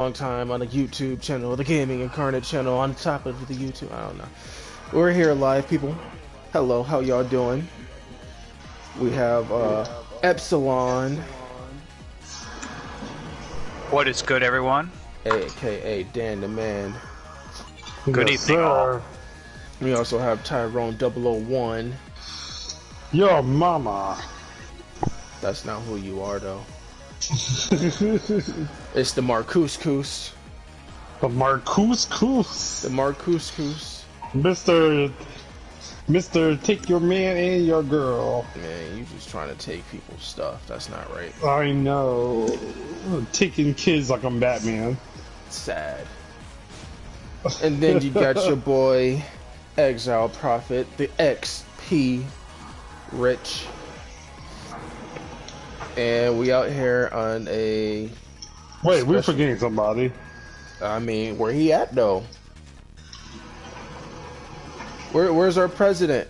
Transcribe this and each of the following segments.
long time on the YouTube channel, the Gaming Incarnate channel, on top of the YouTube. I don't know. We're here live, people. Hello, how y'all doing? We have Epsilon, What is good, everyone? aka Dan the Man. Good evening, all. We also have Tyrone 001. Yo, mama. That's not who you are, though. It's the Marcus Coos. The Marcus Coos. The Marcus Coos. Mr. Take your man and your girl. Man, you just trying to take people's stuff. That's not right. I know. Taking kids like I'm Batman. Sad. And then you got your boy, Exile Prophet, the XP Rich. And we out here on a... Wait, we're forgetting somebody. I mean, where he at, though? Where's our president?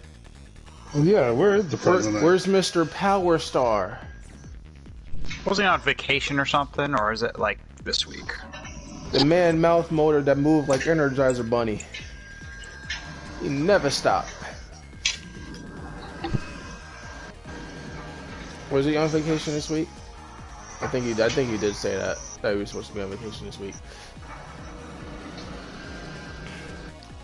Yeah, where is the president? Where's Mr. Power Star? Wasn't he on vacation or something, or is it like this week? The man mouth motor that moved like Energizer Bunny. He never stopped. Was he on vacation this week? I think he did say that he was supposed to be on vacation this week.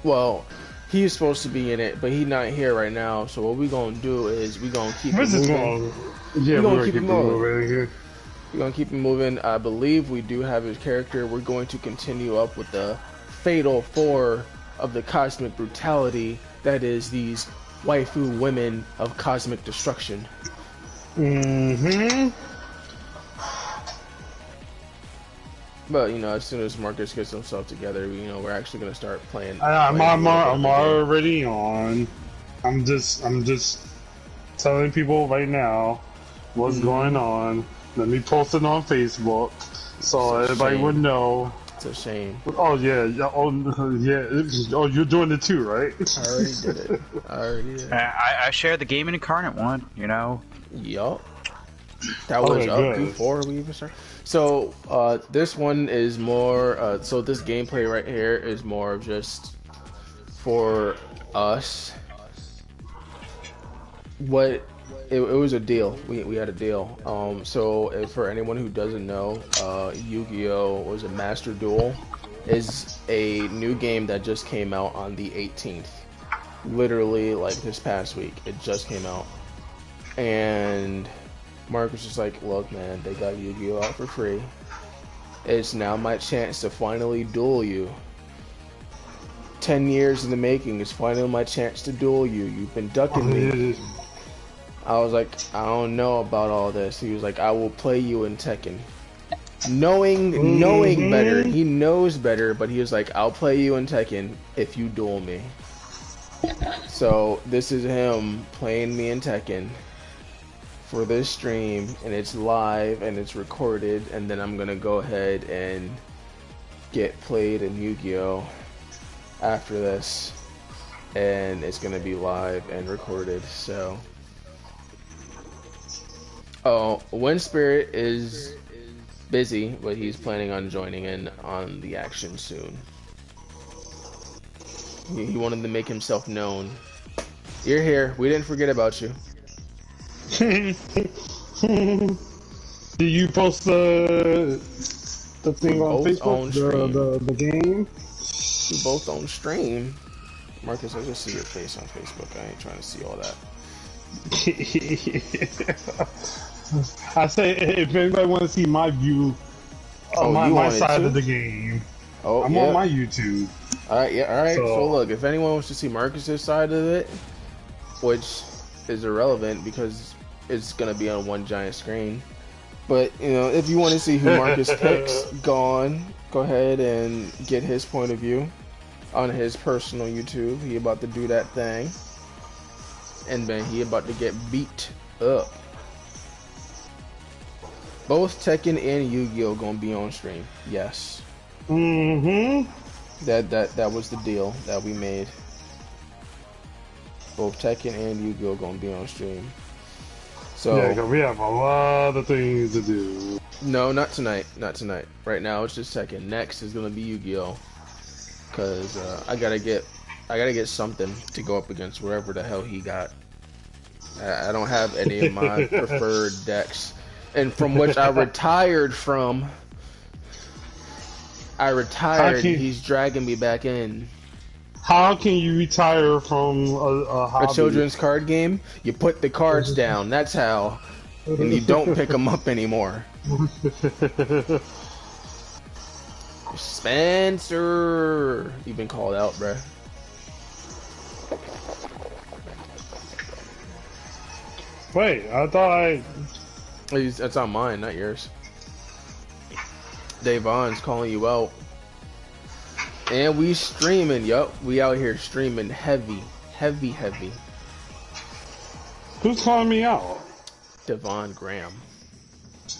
Well, he's supposed to be in it, but he's not here right now. So what we gonna do is we gonna keep it moving. Yeah, we're gonna keep it moving. We're gonna keep it moving. I believe we do have his character. We're going to continue up with the fatal four of the cosmic brutality. That is these waifu women of cosmic destruction. Mm-hmm. But you know, as soon as Marcus gets himself together, you know, we're actually gonna start playing. I'm already on. I'm just telling people right now what's going on. Let me post it on Facebook so everybody would know. It's a shame. Oh yeah, Oh, you're doing it too, right? I already did it. I already did. I shared the Gaming Incarnate one, you know. Yup. That was up before we even started. So this one is more. So this gameplay right here is more of just for us. It was a deal. We had a deal. So if, for anyone who doesn't know, Yu-Gi-Oh! Was a Master Duel is a new game that just came out on the 18th. Literally, like this past week, it just came out. And Marcus was like, look, man, they got Yu-Gi-Oh! Out for free. It's now my chance to finally duel you. 10 years in the making, it's finally my chance to duel you. You've been ducking me. I was like, I don't know about all this. He was like, I will play you in Tekken. Knowing better. He knows better, but he was like, I'll play you in Tekken if you duel me. So this is him playing me in Tekken for this stream, and it's live and it's recorded, and then I'm gonna go ahead and get played in Yu-Gi-Oh! After this, and it's gonna be live and recorded. So Wind Spirit is busy, but he's planning on joining in on the action soon. He wanted to make himself known. You're here. We didn't forget about you. Did you post the thing on Facebook? The game? We both on stream. Marcus, I just see your face on Facebook. I ain't trying to see all that. I say, if anybody want to see my view on my side of the game, I'm on my YouTube. Alright, yeah, alright. So look, if anyone wants to see Marcus's side of it, which is irrelevant because it's gonna be on one giant screen. But you know, if you want to see who Marcus picks, go ahead and get his point of view on his personal YouTube. He about to do that thing, and then he about to get beat up. Both Tekken and Yu-Gi-Oh! Gonna be on stream. Yes. Mm-hmm. That was the deal that we made. Both Tekken and Yu-Gi-Oh! Gonna be on stream. So yeah, 'cause we have a lot of things to do. No, not tonight. Not tonight. Right now, it's just Tekken. Next is gonna be Yu-Gi-Oh. Cause I gotta get something to go up against wherever the hell he got. I don't have any of my preferred decks, and from which I retired from. I retired. He's dragging me back in. How can you retire from a hobby? A children's card game. You put the cards down. That's how, and you don't pick them up anymore. Spencer, you've been called out, bruh. Wait, I thought That's on mine, not yours. Davon's calling you out. And we streaming, yup. We out here streaming heavy. Who's calling me out? Devon Graham.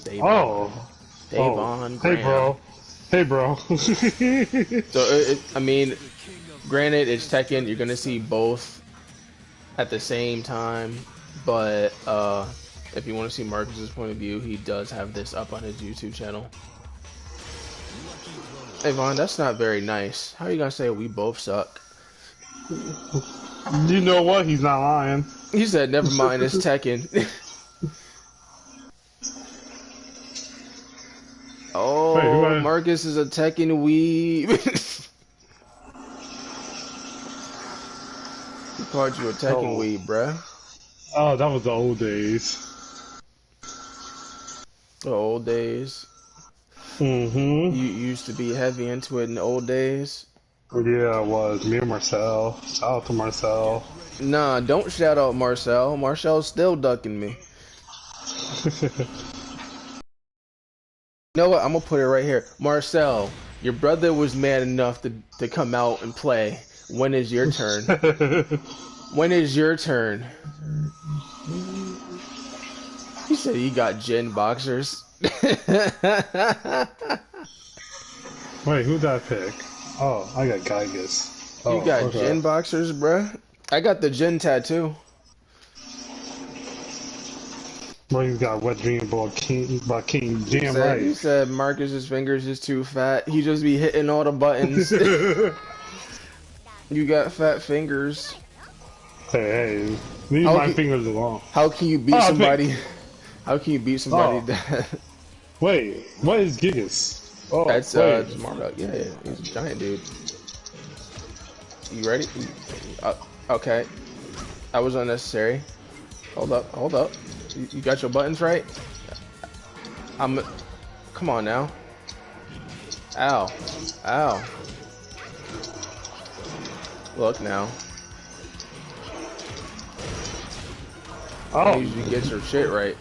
Davon Graham. Hey, bro. So, I mean, granted, it's Tekken. You're gonna see both at the same time. But, if you want to see Marcus's point of view, he does have this up on his YouTube channel. Hey Vaughn, that's not very nice. How are you gonna say we both suck? You know what? He's not lying. He said, never mind, it's Tekken. Oh, wait, Marcus is a Tekken weeb. He called you a Tekken weeb, bruh. Oh, that was the old days. The old days. Mm-hmm. You used to be heavy into it in the old days? Yeah, it was. Me and Marcel. Shout out to Marcel. Nah, don't shout out Marcel. Marcel's still ducking me. You know what? I'm gonna put it right here. Marcel, your brother was man enough to come out and play. When is your turn? When is your turn? He said he got gin boxers. Wait, who'd I pick? Oh, I got Gygus. You got gin boxers, bruh? I got the gin tattoo. Well, you got Wet Dream by King Jam right. He said Marcus's fingers is too fat. He just be hitting all the buttons. You got fat fingers. Hey, leave my fingers alone. How can you beat somebody? How can you beat somebody that... Wait, what is Gigas? Oh, that's Marvel. Yeah, he's a giant dude. You ready? Okay. That was unnecessary. Hold up. You got your buttons right? Come on now. Ow. Look now. Oh. You usually get your shit right.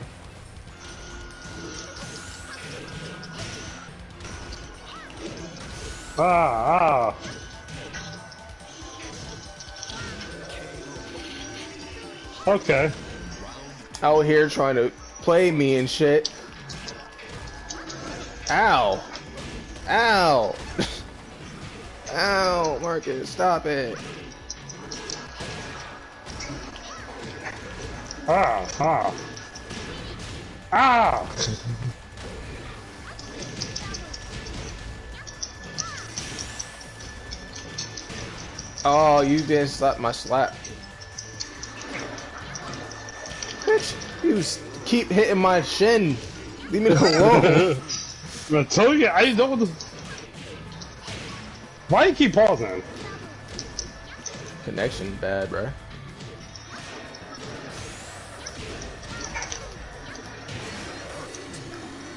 Okay. Out here trying to play me and shit. Ow. Ow, Marcus, stop it. Oh, you didn't slap my slap. Bitch, you keep hitting my shin. Leave me alone. I told you, I don't... Why you keep pausing? Connection bad, bro.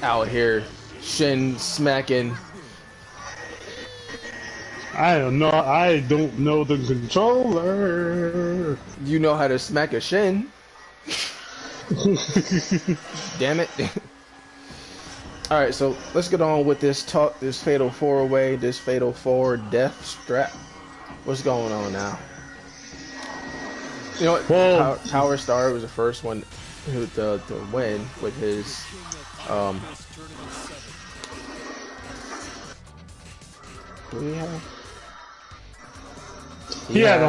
Out here, shin smacking. I don't know the controller. You know how to smack a shin. Damn it. Alright, so let's get on with this talk, this Fatal 4-away, this Fatal 4 death strap. What's going on now? You know what? Well, Power Star was the first one to win with his who do we have? He had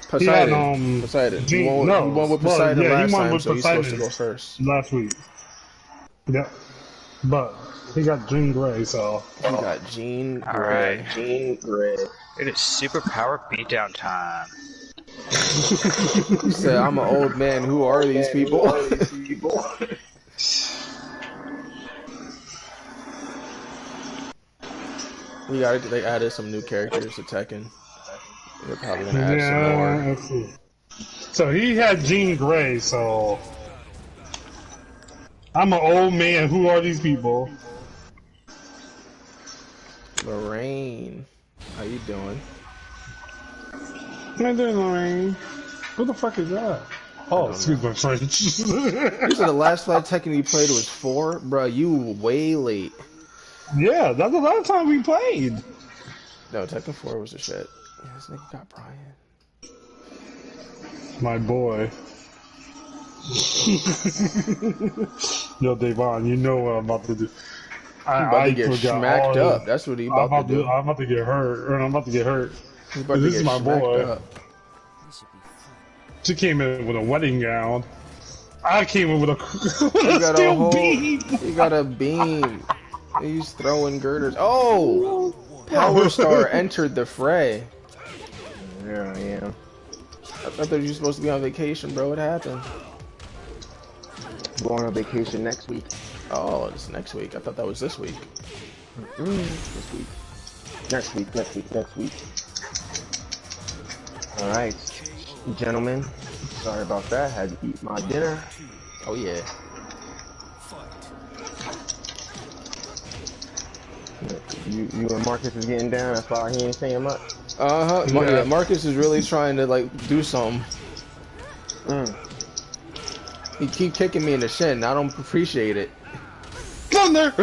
Poseidon. Poseidon. He won with Poseidon last time, so he's supposed to go first. Last week. Yep. But he got Jean Grey, so. He got Jean All right. Grey. Jean Grey. It is superpower beatdown time. He said, "I'm an old man. Who are these people?" They added some new characters to Tekken. They're probably gonna add some more. Let's see. So he had Jean Grey, so. I'm an old man. Who are these people? Lorraine, how you doing? How you doing, Lorraine? Who the fuck is that? Oh, excuse my French. You said the last fight Tekken you played was 4? Bruh, you way late. Yeah, that's the last time we played. No, Tekken 4 was the shit. Yeah, this nigga got Brian. My boy. Yo, Devon, you know what I'm about to do. I'm about to get smacked up. That's what he about to do. I'm about to get hurt. I'm about to get hurt. He's about to This get is my smacked boy. up. She came in with a wedding gown. I came in with a, Got steel beam. He got a beam. He's throwing girders. Oh! Power Star entered the fray. There I am. I thought you were supposed to be on vacation, bro. What happened? Going on vacation next week. Oh, it's next week. I thought that was this week. This week. Next week. Alright, gentlemen. Sorry about that. Had to eat my dinner. Oh, yeah. You and Marcus is getting down. That's why he ain't saying much. Yeah, Marcus is really trying to, like, do something. He keep kicking me in the shin, and I don't appreciate it. Thunder!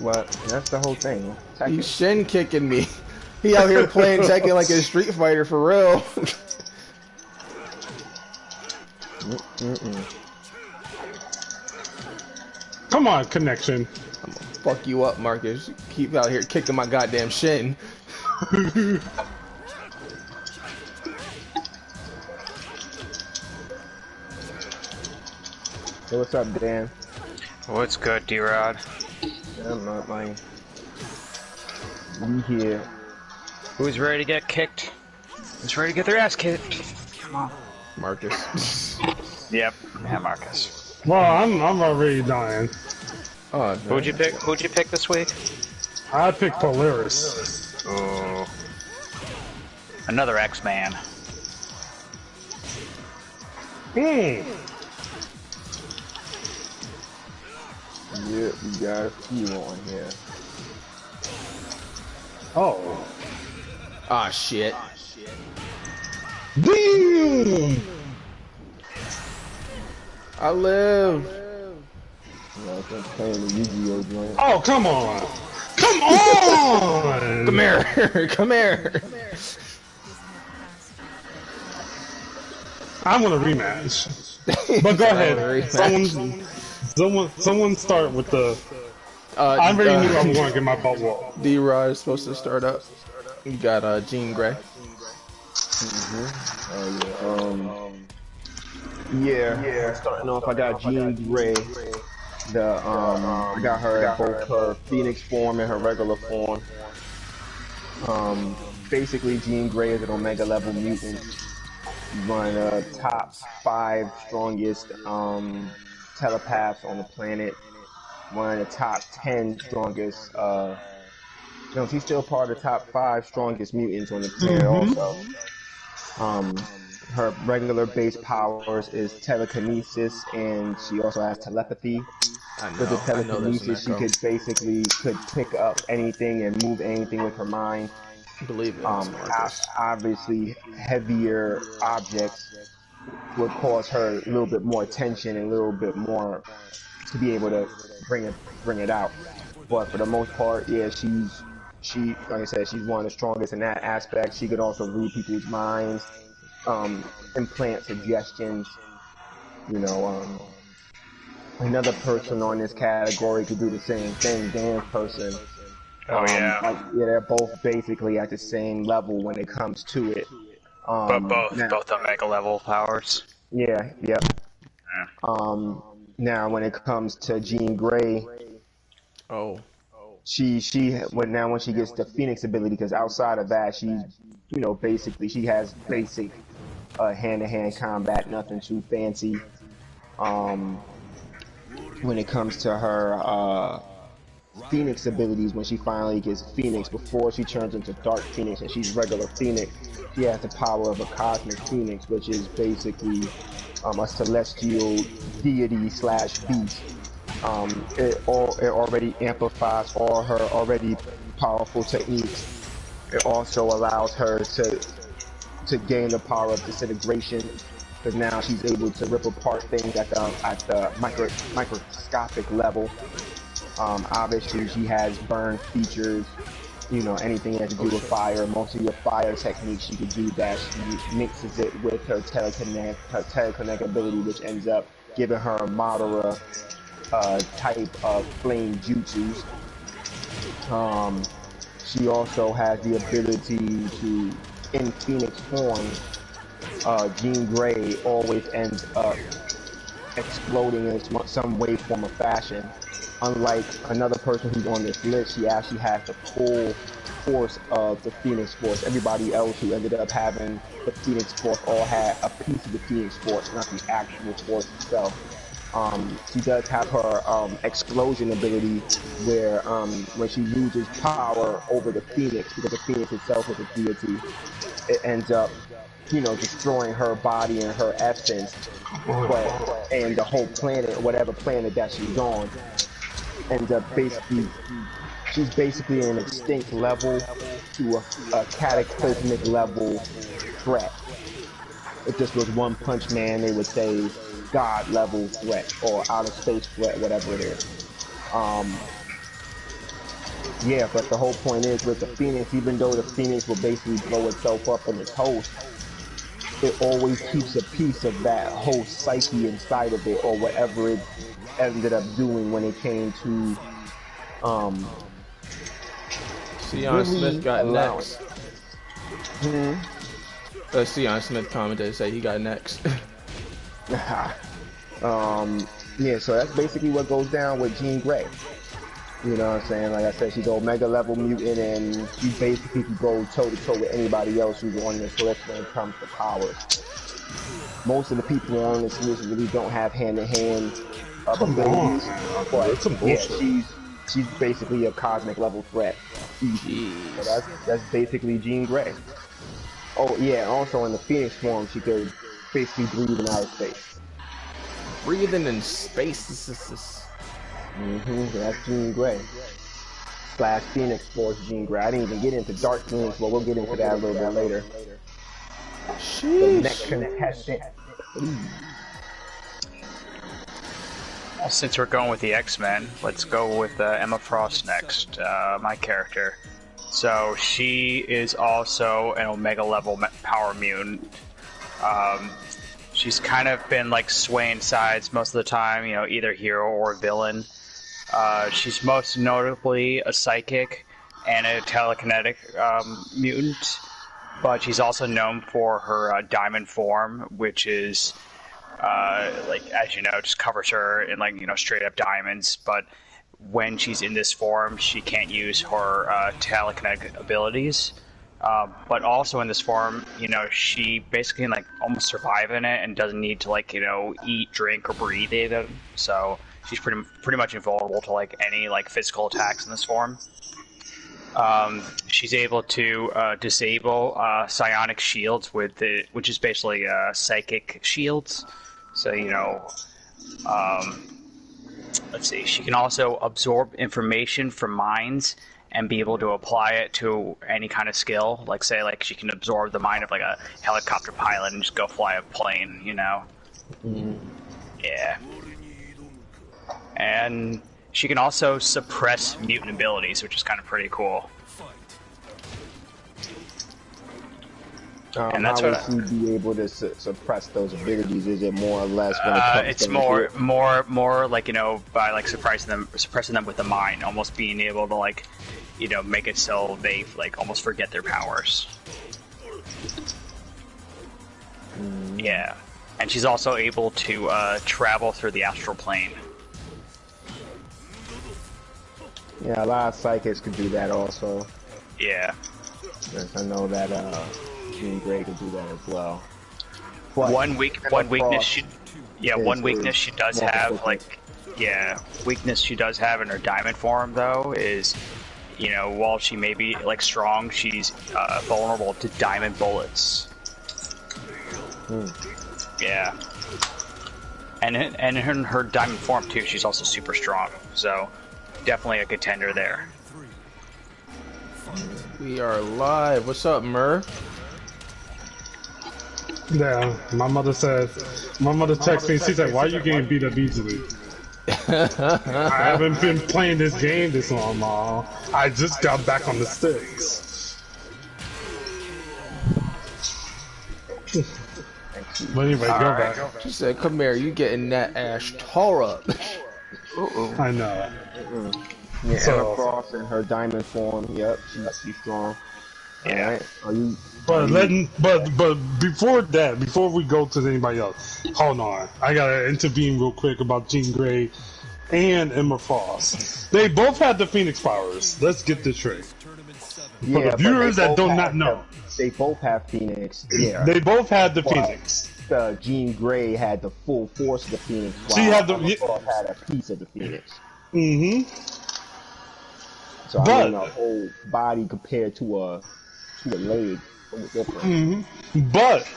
Well, that's the whole thing. He's shin kicking me. He out here playing Tekken like a Street Fighter for real. Come on, connection. I'm gonna fuck you up, Marcus. You keep out here kicking my goddamn shin. Hey, what's up, Dan? What's good, D-Rod? I'm not lying. You here? Who's ready to get kicked? Who's ready to get their ass kicked? Come on. Marcus. Yep. Yeah, Marcus. Well, I'm already dying. Oh, Who'd you pick? Who'd you pick this week? I picked Polaris. Oh. Another X-Man. Yeah, we got a few on here. Oh. Ah, shit. Damn! I live. Yeah, I think playing the Yu-Gi-Oh joint. Oh, come on! Come on! Come here. Come here. I want a rematch. But go ahead. Someone start with the. I already knew I was going to get my butt whooped. D-Rod is supposed to start up. You got Jean Grey. Yeah. Starting off, I got Jean Grey. I got her in both her Phoenix form and her regular form. Basically, Jean Grey is an Omega level mutant. One of the top 5 strongest telepaths on the planet. One of the top 10 strongest. She's still part of the top 5 strongest mutants on the planet. Also, her regular base powers is telekinesis, and she also has telepathy. With the telekinesis, she could pick up anything and move anything with her mind. Believe it. Obviously, heavier objects would cause her a little bit more attention and a little bit more to be able to bring it out. But for the most part, yeah, she like I said, she's one of the strongest in that aspect. She could also read people's minds, implant suggestions. Another person on this category could do the same thing. Dan's person. Oh yeah. They're both basically at the same level when it comes to it. But both Omega level powers. Yeah. Yep. Yeah. Now, when it comes to Jean Grey, Oh, when she gets the Phoenix ability, because outside of that, basically she has basic hand-to-hand combat, nothing too fancy. When it comes to her Phoenix abilities, when she finally gets Phoenix, before she turns into Dark Phoenix and she's regular Phoenix, she has the power of a Cosmic Phoenix, which is basically a celestial deity slash beast. It already amplifies all her already powerful techniques. It also allows her to gain the power of disintegration, because now she's able to rip apart things at the microscopic level. Obviously, she has burn features. Anything that has to do with fire. Most of your fire techniques, she could do that. She mixes it with her telekinetic ability, which ends up giving her a Madara type of flame jutsus. She also has the ability to, in Phoenix form, Jean Grey always ends up exploding in some way, form, or fashion. Unlike another person who's on this list, she actually has the full force of the Phoenix Force. Everybody else who ended up having the Phoenix Force all had a piece of the Phoenix Force, not the actual Force itself. She does have her explosion ability, where when she loses power over the Phoenix, because the Phoenix itself is a deity, it ends up destroying her body and her essence, and the whole planet, whatever planet that she's on, ends up she's basically an extinct level to a cataclysmic level threat. If this was One Punch Man, they would say God level threat or outer space threat, whatever it is. Yeah, but the whole point is with the Phoenix, even though the Phoenix will basically blow itself up in its host, it always keeps a piece of that whole psyche inside of it, or whatever it ended up doing when it came to Sion Smith got next. Hmm? Sion Smith commented say he got next. Yeah, so that's basically what goes down with Jean Grey. You know what I'm saying? Like I said, she's Omega level mutant, and she basically can go toe to toe with anybody else who's on this list when it comes to powers. Most of the people on this list really don't have hand-to-hand abilities, but yeah, she's basically a cosmic level threat. Easy. So that's basically Jean Grey. Oh yeah, also in the Phoenix form, she could basically breathe in outer space. Breathing in space. That's Jean Grey. Slash Phoenix Force Jean Grey. I didn't even get into Dark Phoenix, but we'll get into that a little bit later. Sheesh. The next contestant. Well, since we're going with the X-Men, let's go with Emma Frost next, my character. So she is also an Omega level power mutant. She's kind of been like swaying sides most of the time, either hero or villain. She's most notably a psychic and a telekinetic mutant, but she's also known for her diamond form, which is as you know, just covers her in straight up diamonds. But when she's in this form, she can't use her telekinetic abilities. But also in this form, she basically can almost survive in it and doesn't need to eat, drink, or breathe even. So she's pretty much invulnerable to any physical attacks in this form. She's able to disable psionic shields which is basically psychic shields. So let's see. She can also absorb information from minds and be able to apply it to any kind of skill. Say she can absorb the mind of a helicopter pilot and just go fly a plane. Yeah. And she can also suppress mutant abilities, which is kind of pretty cool. And that's how would she be able to suppress those abilities? Is it more or less when it comes it's to more by suppressing them with the mind, almost being able to make it so they almost forget their powers. Yeah. And she's also able to travel through the astral plane. Yeah, a lot of psychics could do that also. Yeah. Yes, I know that Jean Grey could do that as well. But One weakness she does have, like, weakness she does have in her diamond form though is, you know, while she may be like strong, she's vulnerable to diamond bullets. Yeah. And in her diamond form too, she's also super strong. So definitely a contender there. We are live. What's up, Murph? Yeah, my mother texted me, she said, why you getting beat up easily? I haven't been playing this game this long, Mom. I just got back on the sticks. But anyway, go back. She said, come here, you getting that ash tore up. I know. Yeah, So- Emma Frost in her diamond form. Yep, she's strong. Yeah. Alright. But before that, before we go to anybody else, hold on. I gotta intervene real quick about Jean Grey and Emma Frost. They both had the Phoenix powers. Let's get this straight. For the viewers that do not know, they both have Phoenix. Yeah. they both had the Phoenix. Jean Grey had the full force of the Phoenix. She while had the- Emma Frost had a piece of the Phoenix. Mm-hmm. So But- I mean, a whole body compared to a leg. Different. But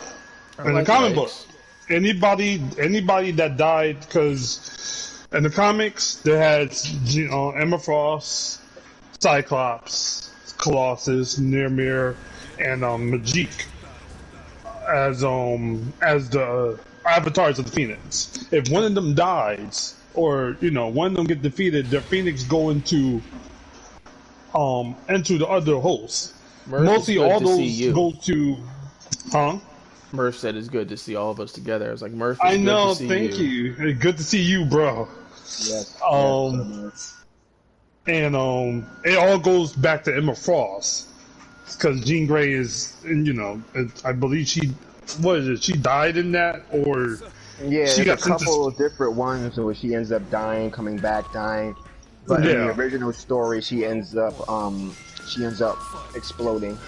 in the comic book, legs. anybody that died, because in the comics they had Emma Frost, Cyclops, Colossus, Nearmere, and Majik as the avatars of the Phoenix. If one of them dies, or one of them get defeated, their Phoenix go into the other hosts. Murph, Mostly it's good all to see those you. go to, huh? Murph said it's good to see all of us together. I was like, Murph, it's I good know. to see Thank you. Good to see you, bro. Yes. And it all goes back to Emma Frost because Jean Grey is, I believe she died in that, or Yeah, she there's got a couple of different ones where she ends up dying, coming back, dying. But in Yeah. the original story, she ends up exploding.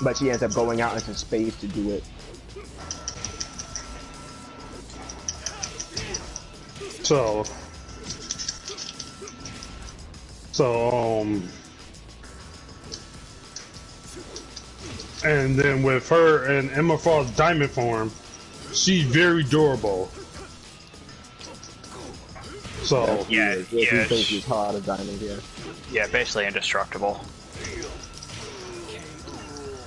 But she ends up going out into space to do it. So, and then with her and Emma Frost's diamond form, she's very durable. So, Yeah, She's yeah, basically hard as diamond, yeah. yeah, basically indestructible.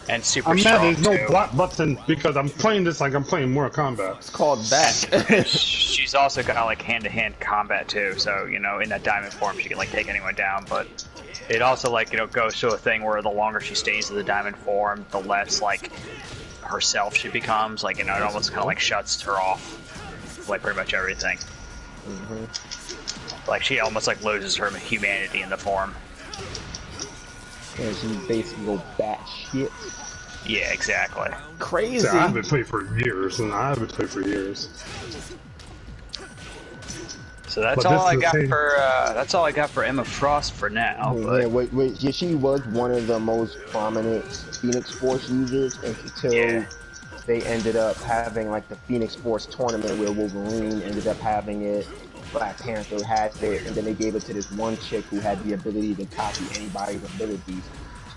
And super I'm mad strong there's no too. block button because I'm playing this like I'm playing Mortal Kombat. It's called back. She's also got like hand-to-hand combat too, so in that diamond form she can like take anyone down. But it also like goes to a thing where the longer she stays in the diamond form, the less like herself she becomes. Like it almost kind of like shuts her off, like pretty much everything. Like she almost like loses her humanity in the form. And she basically go batshit. Yeah, exactly. Crazy. See, I haven't played for years. So So that's But all this I is the got same- for Emma Frost for now. Yeah, But yeah, she was one of the most prominent Phoenix Force users until Yeah. they ended up having like the Phoenix Force tournament where Wolverine ended up having it, Black Panther had it, and then they gave it to this one chick who had the ability to copy anybody's abilities.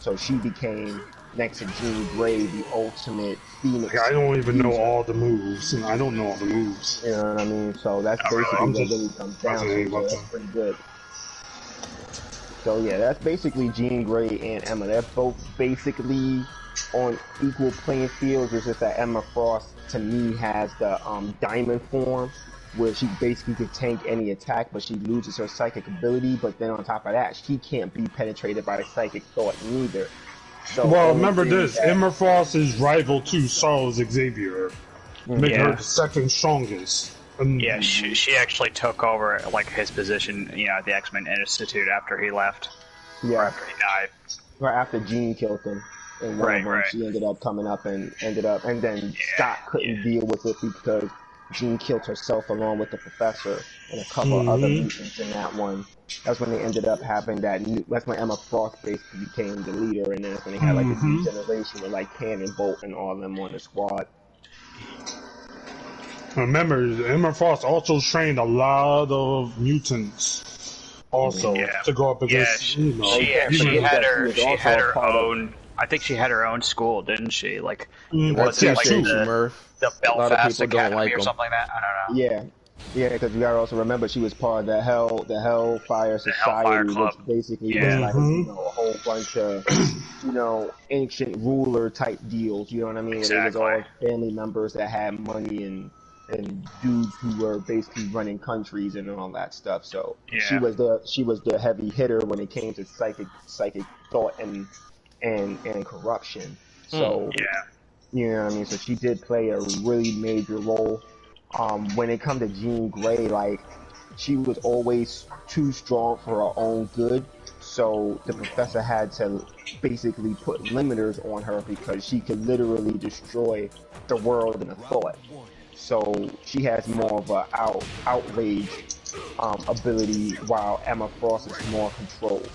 So she became, next to Jean Grey, the ultimate Phoenix. I don't even know all the moves, and I don't know all the moves. You know what I mean? So that's Not really. basically I'm what just really comes down to. fascinated So about that's that. pretty good. So yeah, that's basically Jean Grey and Emma. They're both basically on equal playing fields. It's just that Emma Frost, to me, has the diamond form, where she basically can tank any attack, but she loses her psychic ability. But then on top of that, she can't be penetrated by psychic thought neither. So Well, only remember thing this: that- Emma Frost is rival to Charles Xavier, make her Yeah. the second strongest. And yeah, she actually took over like his position, at the X-Men Institute after he left, or yeah, after he died. right after Jean killed him. and one of them she ended up coming up and then Scott couldn't deal with it because Jean killed herself along with the professor and a couple of other mutants in that one. That's when they ended up having that's when Emma Frost basically became the leader, and then that's when they had like the new generation with like Cannonbolt and all of them on the squad. Remember, Emma Frost also trained a lot of mutants also to go up against, she had her own. I think she had her own school, didn't she? Like, it wasn't like the Belfast Academy or something like that. I don't know. Yeah, because you gotta also remember she was part of the Hellfire Society, which basically was like a whole bunch of ancient ruler type deals. You know what I mean? Exactly. Where it was all family members that had money and dudes who were basically running countries and all that stuff. So she was the heavy hitter when it came to psychic thought and corruption. So you know what I mean? So she did play a really major role. When it come to Jean Grey, like she was always too strong for her own good. So the professor had to basically put limiters on her because she could literally destroy the world in a thought. So she has more of a outrage ability, while Emma Frost is more controlled.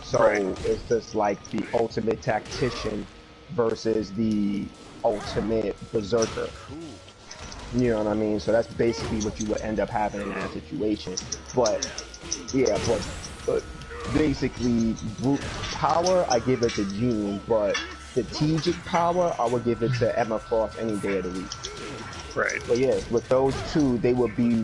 So it's just like the ultimate tactician versus the ultimate berserker. You know what I mean? So that's basically what you would end up having in that situation. But basically brute power, I give it to Jean, but strategic power, I would give it to Emma Frost any day of the week. Right. But yeah, with those two, they would be,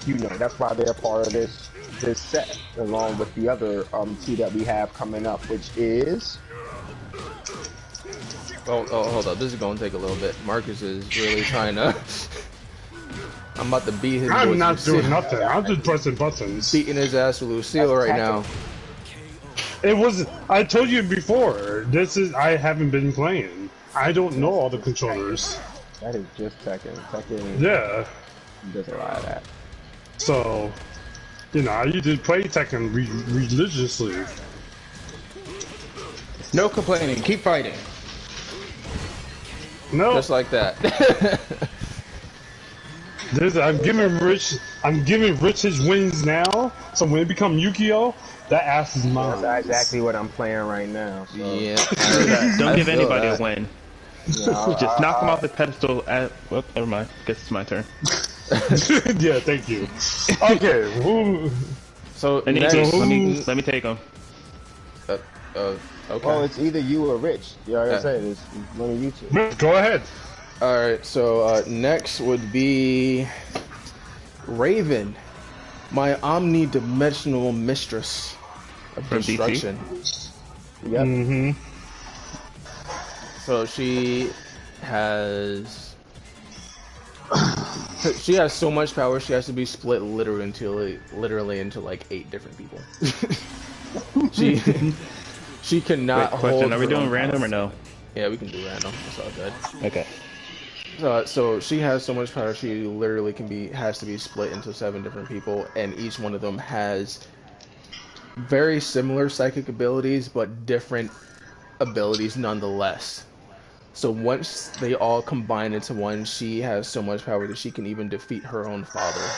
that's why they're part of this set, along with the other two that we have coming up, which is... Oh, hold up. This is going to take a little bit. Marcus is really trying to... I'm about to beat his ass. I'm not doing nothing. I'm just pressing buttons. Beating his ass with Lucille right now. It was... I told you before. I haven't been playing. I don't know all the controllers. That is just Tekken. Tekken. Yeah. Does a lot of that. So, I used to play Tekken religiously. No complaining. Keep fighting. No. Just like that. I'm giving Rich his wings now. So when it become Yu-Gi-Oh, that ass is mine. That's exactly what I'm playing right now. So. Yeah. Don't give anybody a win. No, just knock him off the pedestal. Well, never mind. Guess it's my turn. Yeah, thank you. Okay. So next, let me take him. Okay. Well, it's either you or Rich. Like I said, it's one of you two. Go ahead. All right. So next would be Raven, my omnidimensional mistress of destruction. Yep. Mm-hmm. So she has so much power. She has to be split literally into like 8 different people. she cannot question, hold. Are we doing random or no? Yeah, we can do random. That's all good. Okay. So she has so much power. She literally has to be split into 7 different people, and each one of them has very similar psychic abilities, but different abilities nonetheless. So once they all combine into one, she has so much power that she can even defeat her own father,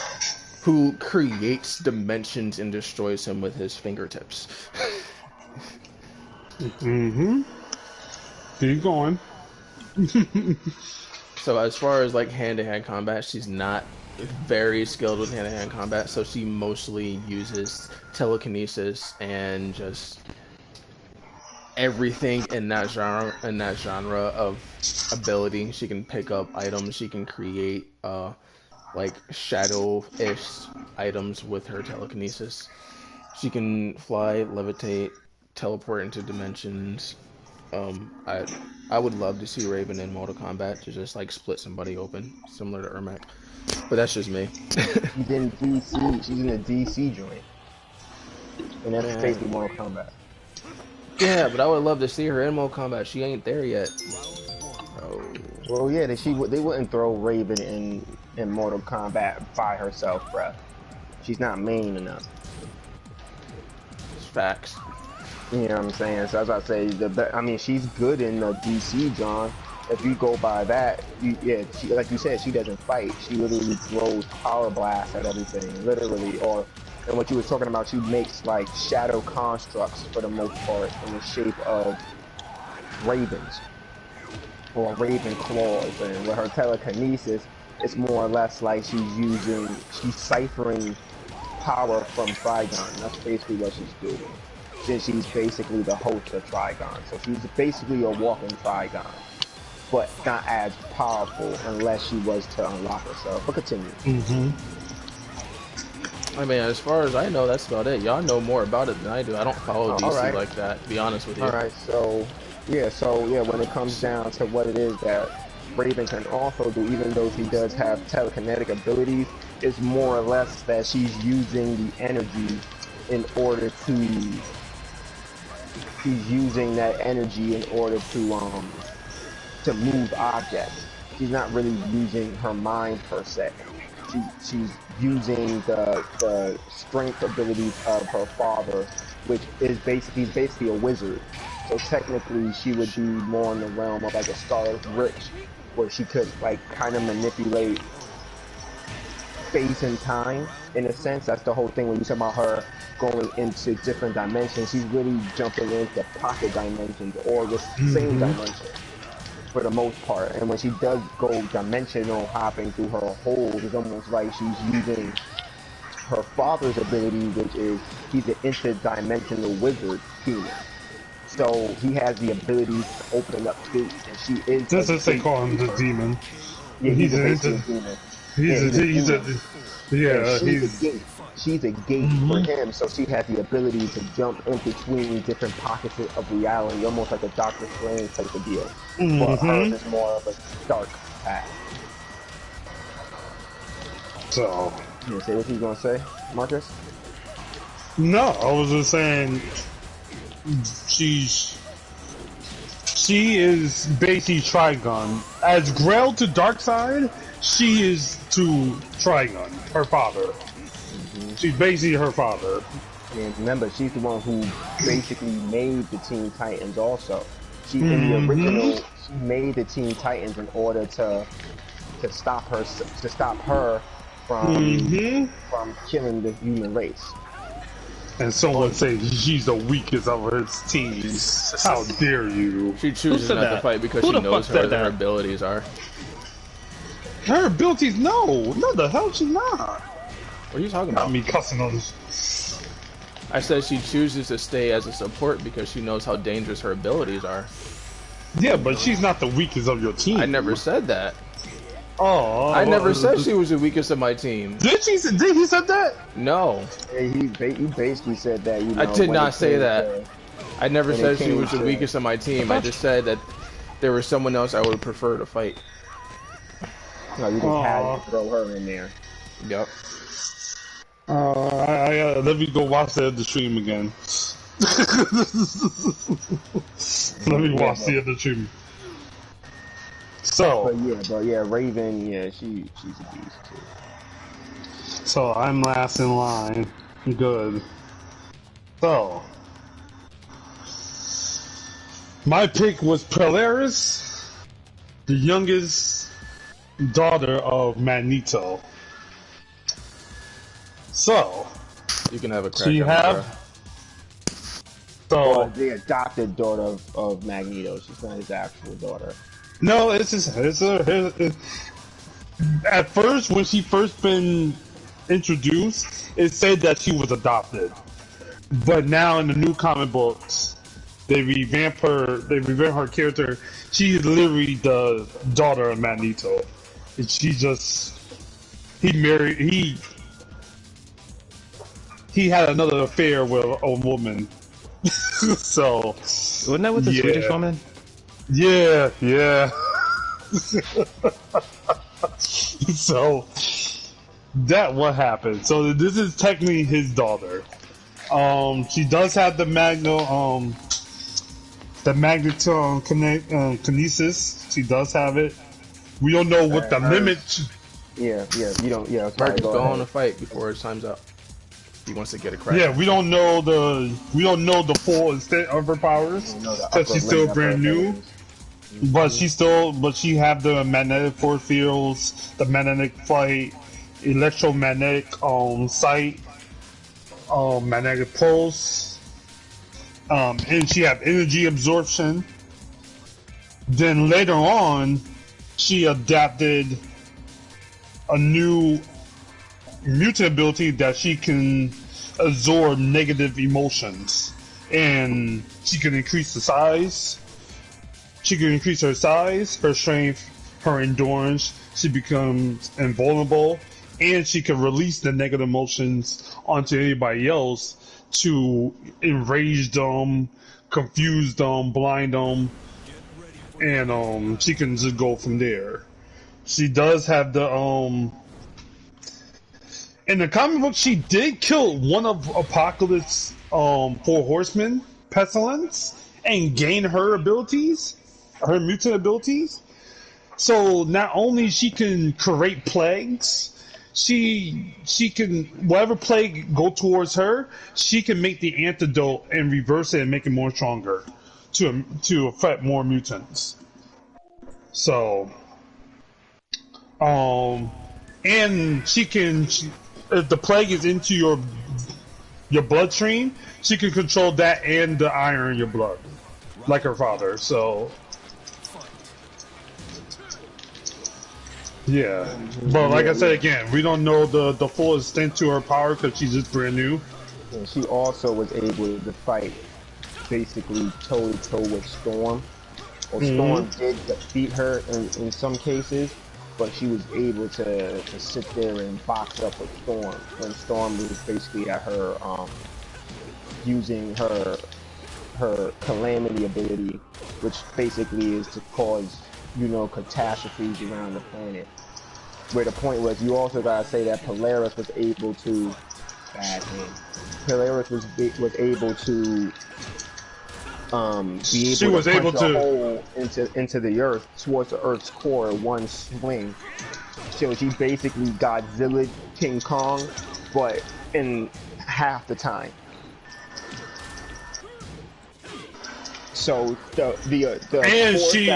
who creates dimensions and destroys him with his fingertips. Mm-hmm. Keep going. So as far as like hand-to-hand combat, she's not very skilled with hand-to-hand combat, so she mostly uses telekinesis and just everything in that genre of ability. She can pick up items, she can create like shadow-ish items with her telekinesis. She can fly, levitate, teleport into dimensions. I would love to see Raven in Mortal Kombat to just like split somebody open, similar to Ermac. But that's just me. She's in DC. She's in a DC joint, and that's basically Mortal Kombat. Yeah, but I would love to see her in Mortal Kombat. She ain't there yet. Oh. Well, yeah, they wouldn't throw Raven in Mortal Kombat by herself, bruh. She's not main enough. It's facts. You know what I'm saying? So as I say, I mean, she's good in the DC, John. If you go by that, yeah, like you said, she doesn't fight. She literally throws power blasts at everything, literally. And what you was talking about, she makes like shadow constructs for the most part in the shape of ravens or raven claws. And with her telekinesis, it's more or less like she's ciphering power from Trigon. That's basically what she's doing. Since she's basically the host of Trigon. So she's basically a walking Trigon. But not as powerful unless she was to unlock herself. But continue. I mean, as far as I know, that's about it. Y'all know more about it than I do. I don't follow DC like that, to be honest with you. Alright, so when it comes down to what it is that Raven can also do, even though she does have telekinetic abilities, it's more or less that she's using the energy in order to move objects. She's not really using her mind per se. She's using the strength abilities of her father, which is he's basically a wizard. So technically, she would be more in the realm of like a Scarlet Witch, where she could like kind of manipulate space and time in a sense. That's the whole thing when you talk about her going into different dimensions. She's really jumping into pocket dimensions or the same dimension for the most part. And when she does go dimensional hopping through her holes, it's almost like she's using her father's ability, which is he's an interdimensional wizard human. So he has the ability to open up gates, and she is. Just as they call him the demon. Yeah, he's a demon. She's a gate for him, so she has the ability to jump in between different pockets of reality, almost like a Doctor Strange type of deal. But hers is more of a dark path. So, you say what you gonna say, Marcus? No, I was just saying she is basically Trigon. As Grail to Darkseid, she is to Trigon, her father. She's basically her father. And remember, she's the one who basically made the Teen Titans also. She, in the original, she made the Teen Titans in order to stop her from killing the human race. And someone say she's the weakest of his teams. How dare you? She chooses not to fight because she knows her abilities are. Her abilities? No, the hell she's not. What are you talking about? Me cussing on this. I said she chooses to stay as a support because she knows how dangerous her abilities are. Yeah, but she's not the weakest of your team. I never said that. Oh, I never said she was the weakest of my team. Did he said that? No. He basically said that. You know, I did not say that. I never said she was the weakest of my team. I just said that there was someone else I would prefer to fight. No, you just had to throw her in there. Yep. Let me go watch the other stream again. Let me watch the other stream. So, but yeah, Raven, yeah, she's a beast too. So I'm last in line. Good. So my pick was Polaris, the youngest daughter of Magneto. So you can have a crack. So the adopted daughter of Magneto. She's not his actual daughter. No, at first, when she first been introduced, it said that she was adopted. But now in the new comic books, they revamp her character. She's literally the daughter of Magneto. And he had another affair with a woman. So wasn't that with the Swedish woman? Yeah. So that what happened. So this is technically his daughter. She does have the magneto-kinesis. She does have it. We don't know what the limit. Yeah. You don't. Yeah. Marcus, go on a fight before his time's up. He wants to get a crack. Yeah, we don't know the full extent of her powers because she's still brand new. But she have the magnetic force fields, the magnetic fight, electromagnetic sight, magnetic pulse, and she have energy absorption. Then later on, she adapted a new mutant ability that she can absorb negative emotions, and she can increase the size. She can increase her size, her strength, her endurance. She becomes invulnerable, and she can release the negative emotions onto anybody else to enrage them, confuse them, blind them, and she can just go from there. She does have the in the comic book, she did kill one of Apocalypse's four horsemen, Pestilence, and gain her abilities, her mutant abilities. So not only she can create plagues, she can whatever plague go towards her, she can make the antidote and reverse it and make it more stronger to affect more mutants. So, and if the plague is into your bloodstream, she can control that and the iron in your blood, like her father. So, yeah. But like I said again, we don't know the full extent to her power because she's just brand new. And she also was able to fight basically toe to toe with Storm. Well, Storm did defeat her in some cases, but she was able to sit there and box up with Storm when Storm was basically at her using her calamity ability, which basically is to cause catastrophes around the planet. Where the point was, you also gotta say that Polaris was able to Polaris was able to She was able punch a to hole into the earth towards the earth's core in one swing. So she basically Godzilla King Kong, but in half the time. So and she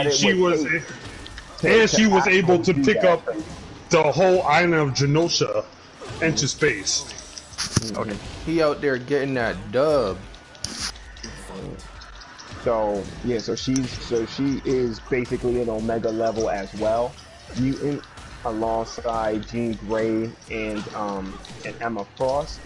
was able to pick up the whole island of Genosha into space. Okay. He out there getting that dub. So yeah, so she is basically an Omega level as well, mutant, alongside Jean Grey and Emma Frost.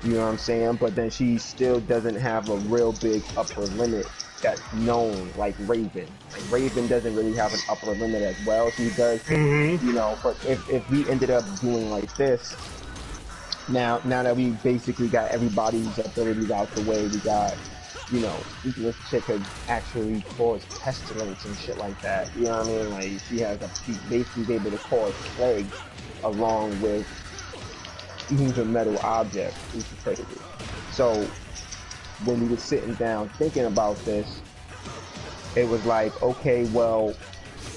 You know what I'm saying? But then she still doesn't have a real big upper limit that's known like Raven. Like Raven doesn't really have an upper limit as well. She does, But if we ended up doing like this, now that we basically got everybody's abilities out the way, we got, this chick could actually cause pestilence and shit like that. You know what I mean? Like she's basically able to cause plagues along with even metal objects, which is crazy. So when we were sitting down thinking about this, it was like, okay, well,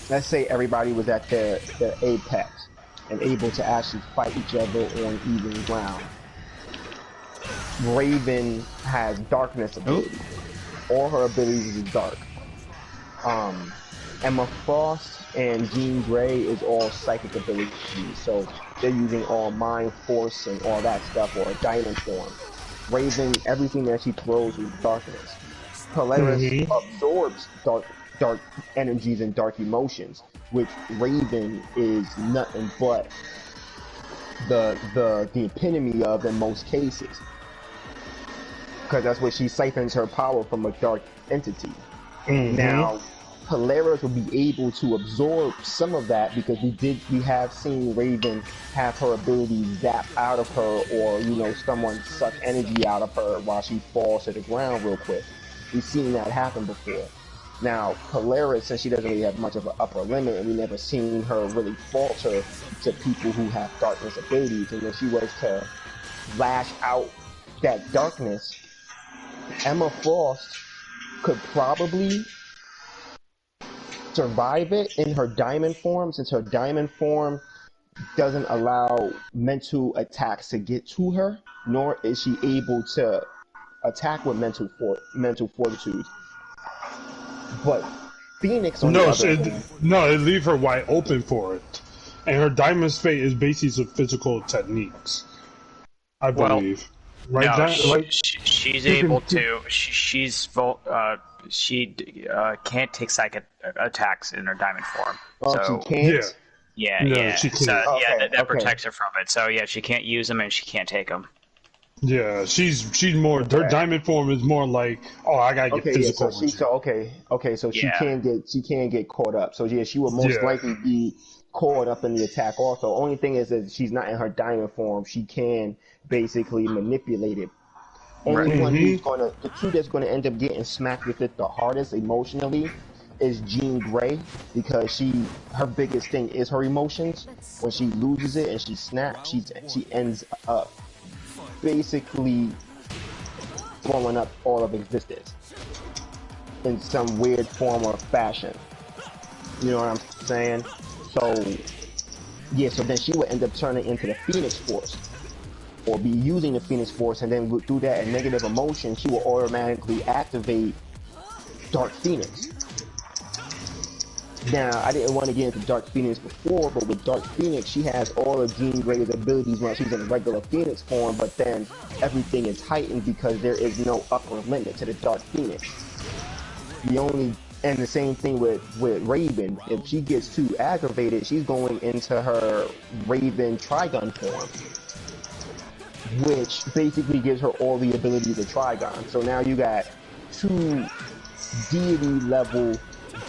let's say everybody was at their apex and able to actually fight each other on even ground. Raven has darkness abilities. All her abilities is dark. Emma Frost and Jean Grey is all psychic abilities, so they're using all mind force and all that stuff, or a diamond form. Raven, everything that she throws is darkness. Polaris absorbs dark energies and dark emotions, which Raven is nothing but the epitome of in most cases, because that's where she siphons her power from a dark entity. Now Polaris will be able to absorb some of that, because we have seen Raven have her abilities zap out of her, or someone suck energy out of her while she falls to the ground real quick. We've seen that happen before. Now Polaris, since she doesn't really have much of an upper limit, and we never seen her really falter to people who have darkness abilities, and if she was to lash out that darkness, Emma Frost could probably survive it in her diamond form, since her diamond form doesn't allow mental attacks to get to her, nor is she able to attack with mental fortitude. But Phoenix, on the other hand, it leave her wide open for it, and her diamond spade is basically some physical techniques, I believe. Right? No, she's able to. She can't take psychic attacks in her diamond form. oh, So she can't. yeah. She can't. So Okay, that okay. protects her from it. So yeah, she can't use them and she can't take them. Yeah, she's more. Her diamond form is more like, oh, I gotta get physical. So she can get caught up. So yeah, she will most likely be caught up in the attack. Also, only thing is that she's not in her diamond form. She can basically manipulate it. Only one the two that's gonna end up getting smacked with it the hardest emotionally is Jean Grey, because her biggest thing is her emotions. When she loses it and she snaps, she ends up basically throwing up all of existence in some weird form or fashion. You know what I'm saying? So yeah, so then she would end up turning into the Phoenix Force, or be using the Phoenix Force, and then through that negative emotion, she will automatically activate Dark Phoenix. Now, I didn't want to get into Dark Phoenix before, but with Dark Phoenix, she has all of Jean Grey's abilities when she's in regular Phoenix form, but then everything is heightened because there is no upper limit to the Dark Phoenix. And the same thing with Raven. If she gets too aggravated, she's going into her Raven Trigon form, which basically gives her all the abilities of Trigon. So now you got two deity level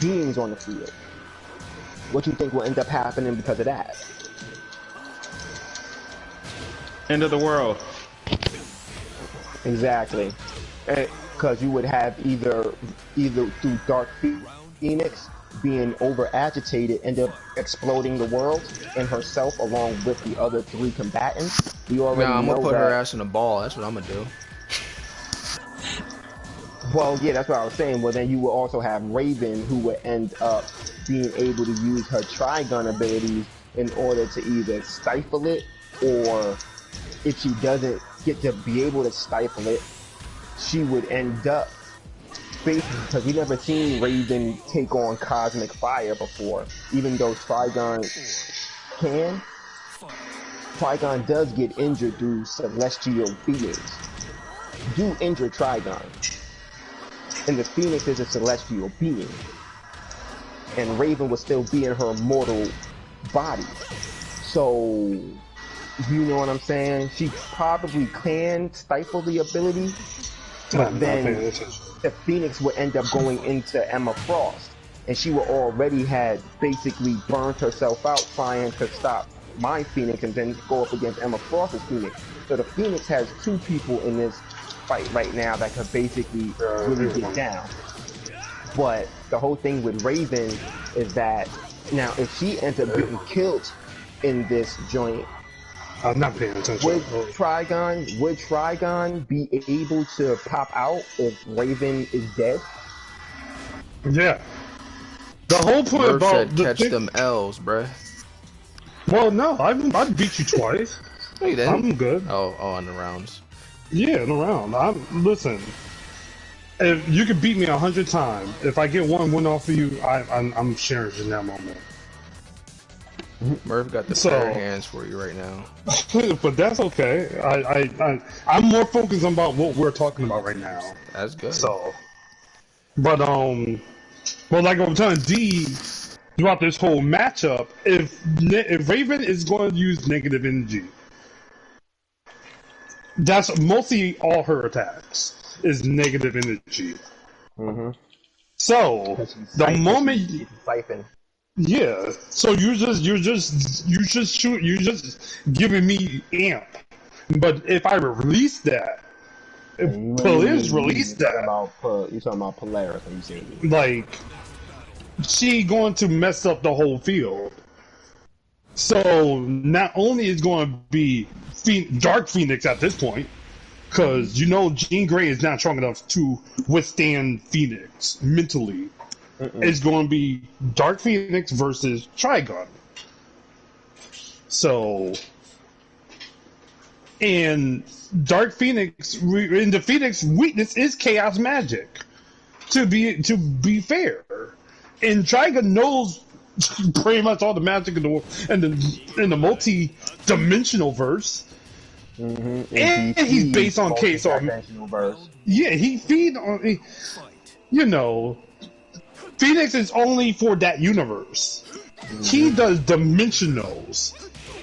beings on the field. What do you think will end up happening because of that? End of the world. Exactly. Because you would have either through Dark Phoenix being over agitated, end up exploding the world and herself along with the other three combatants. We already I'm know gonna put that, her ass in a ball. That's what I'm gonna do. Well, yeah, that's what I was saying. Well, then you will also have Raven, who would end up being able to use her Trigon abilities in order to either stifle it, or if she doesn't get to be able to stifle it, she would end up basically, because we never seen Raven take on cosmic fire before, even though Trigon can. Trigon does get injured through celestial beings. Do injure Trigon. And the Phoenix is a celestial being. And Raven would still be in her mortal body. So, you know what I'm saying? She probably can stifle the ability, but then the Phoenix would end up going into Emma Frost. And she would already had basically burned herself out trying to stop my Phoenix and then go up against Emma Frost's Phoenix. So the Phoenix has two people in this fight right now that could basically really get down. But the whole thing with Raven is that now if she ends up getting killed in this joint, I'm not paying attention. would Trigon be able to pop out if Raven is dead? Yeah. The whole point Murph about said catch them L's, bruh. Well, no, I beat you twice. No, you didn't. I'm good. Oh, in the rounds. Yeah, in the round. Listen. If you can beat me 100 times, if I get one win off of you, I'm sharing in that moment. Murph got the bare hands for you right now. But that's okay. I'm more focused on about what we're talking about right now. That's good. So, but like I'm telling D throughout this whole matchup, if Raven is going to use negative energy, that's mostly all her attacks is negative energy. So the moment siphon. Yeah, so you're just giving me amp. But if I release that, if Polaris release that, you're talking about Polaris when you say me. like, she going to mess up the whole field. So not only is going to be Dark Phoenix at this point, because you know Jean Grey is not strong enough to withstand Phoenix mentally. It's going to be Dark Phoenix versus Trigon. So, and Dark Phoenix, and the Phoenix weakness is chaos magic. To be fair, and Trigon knows pretty much all the magic in the multi-dimensional verse. Mm-hmm. And he's based on case on verse. Yeah, he feed on, you know, Phoenix is only for that universe. Mm-hmm. He does dimensionals,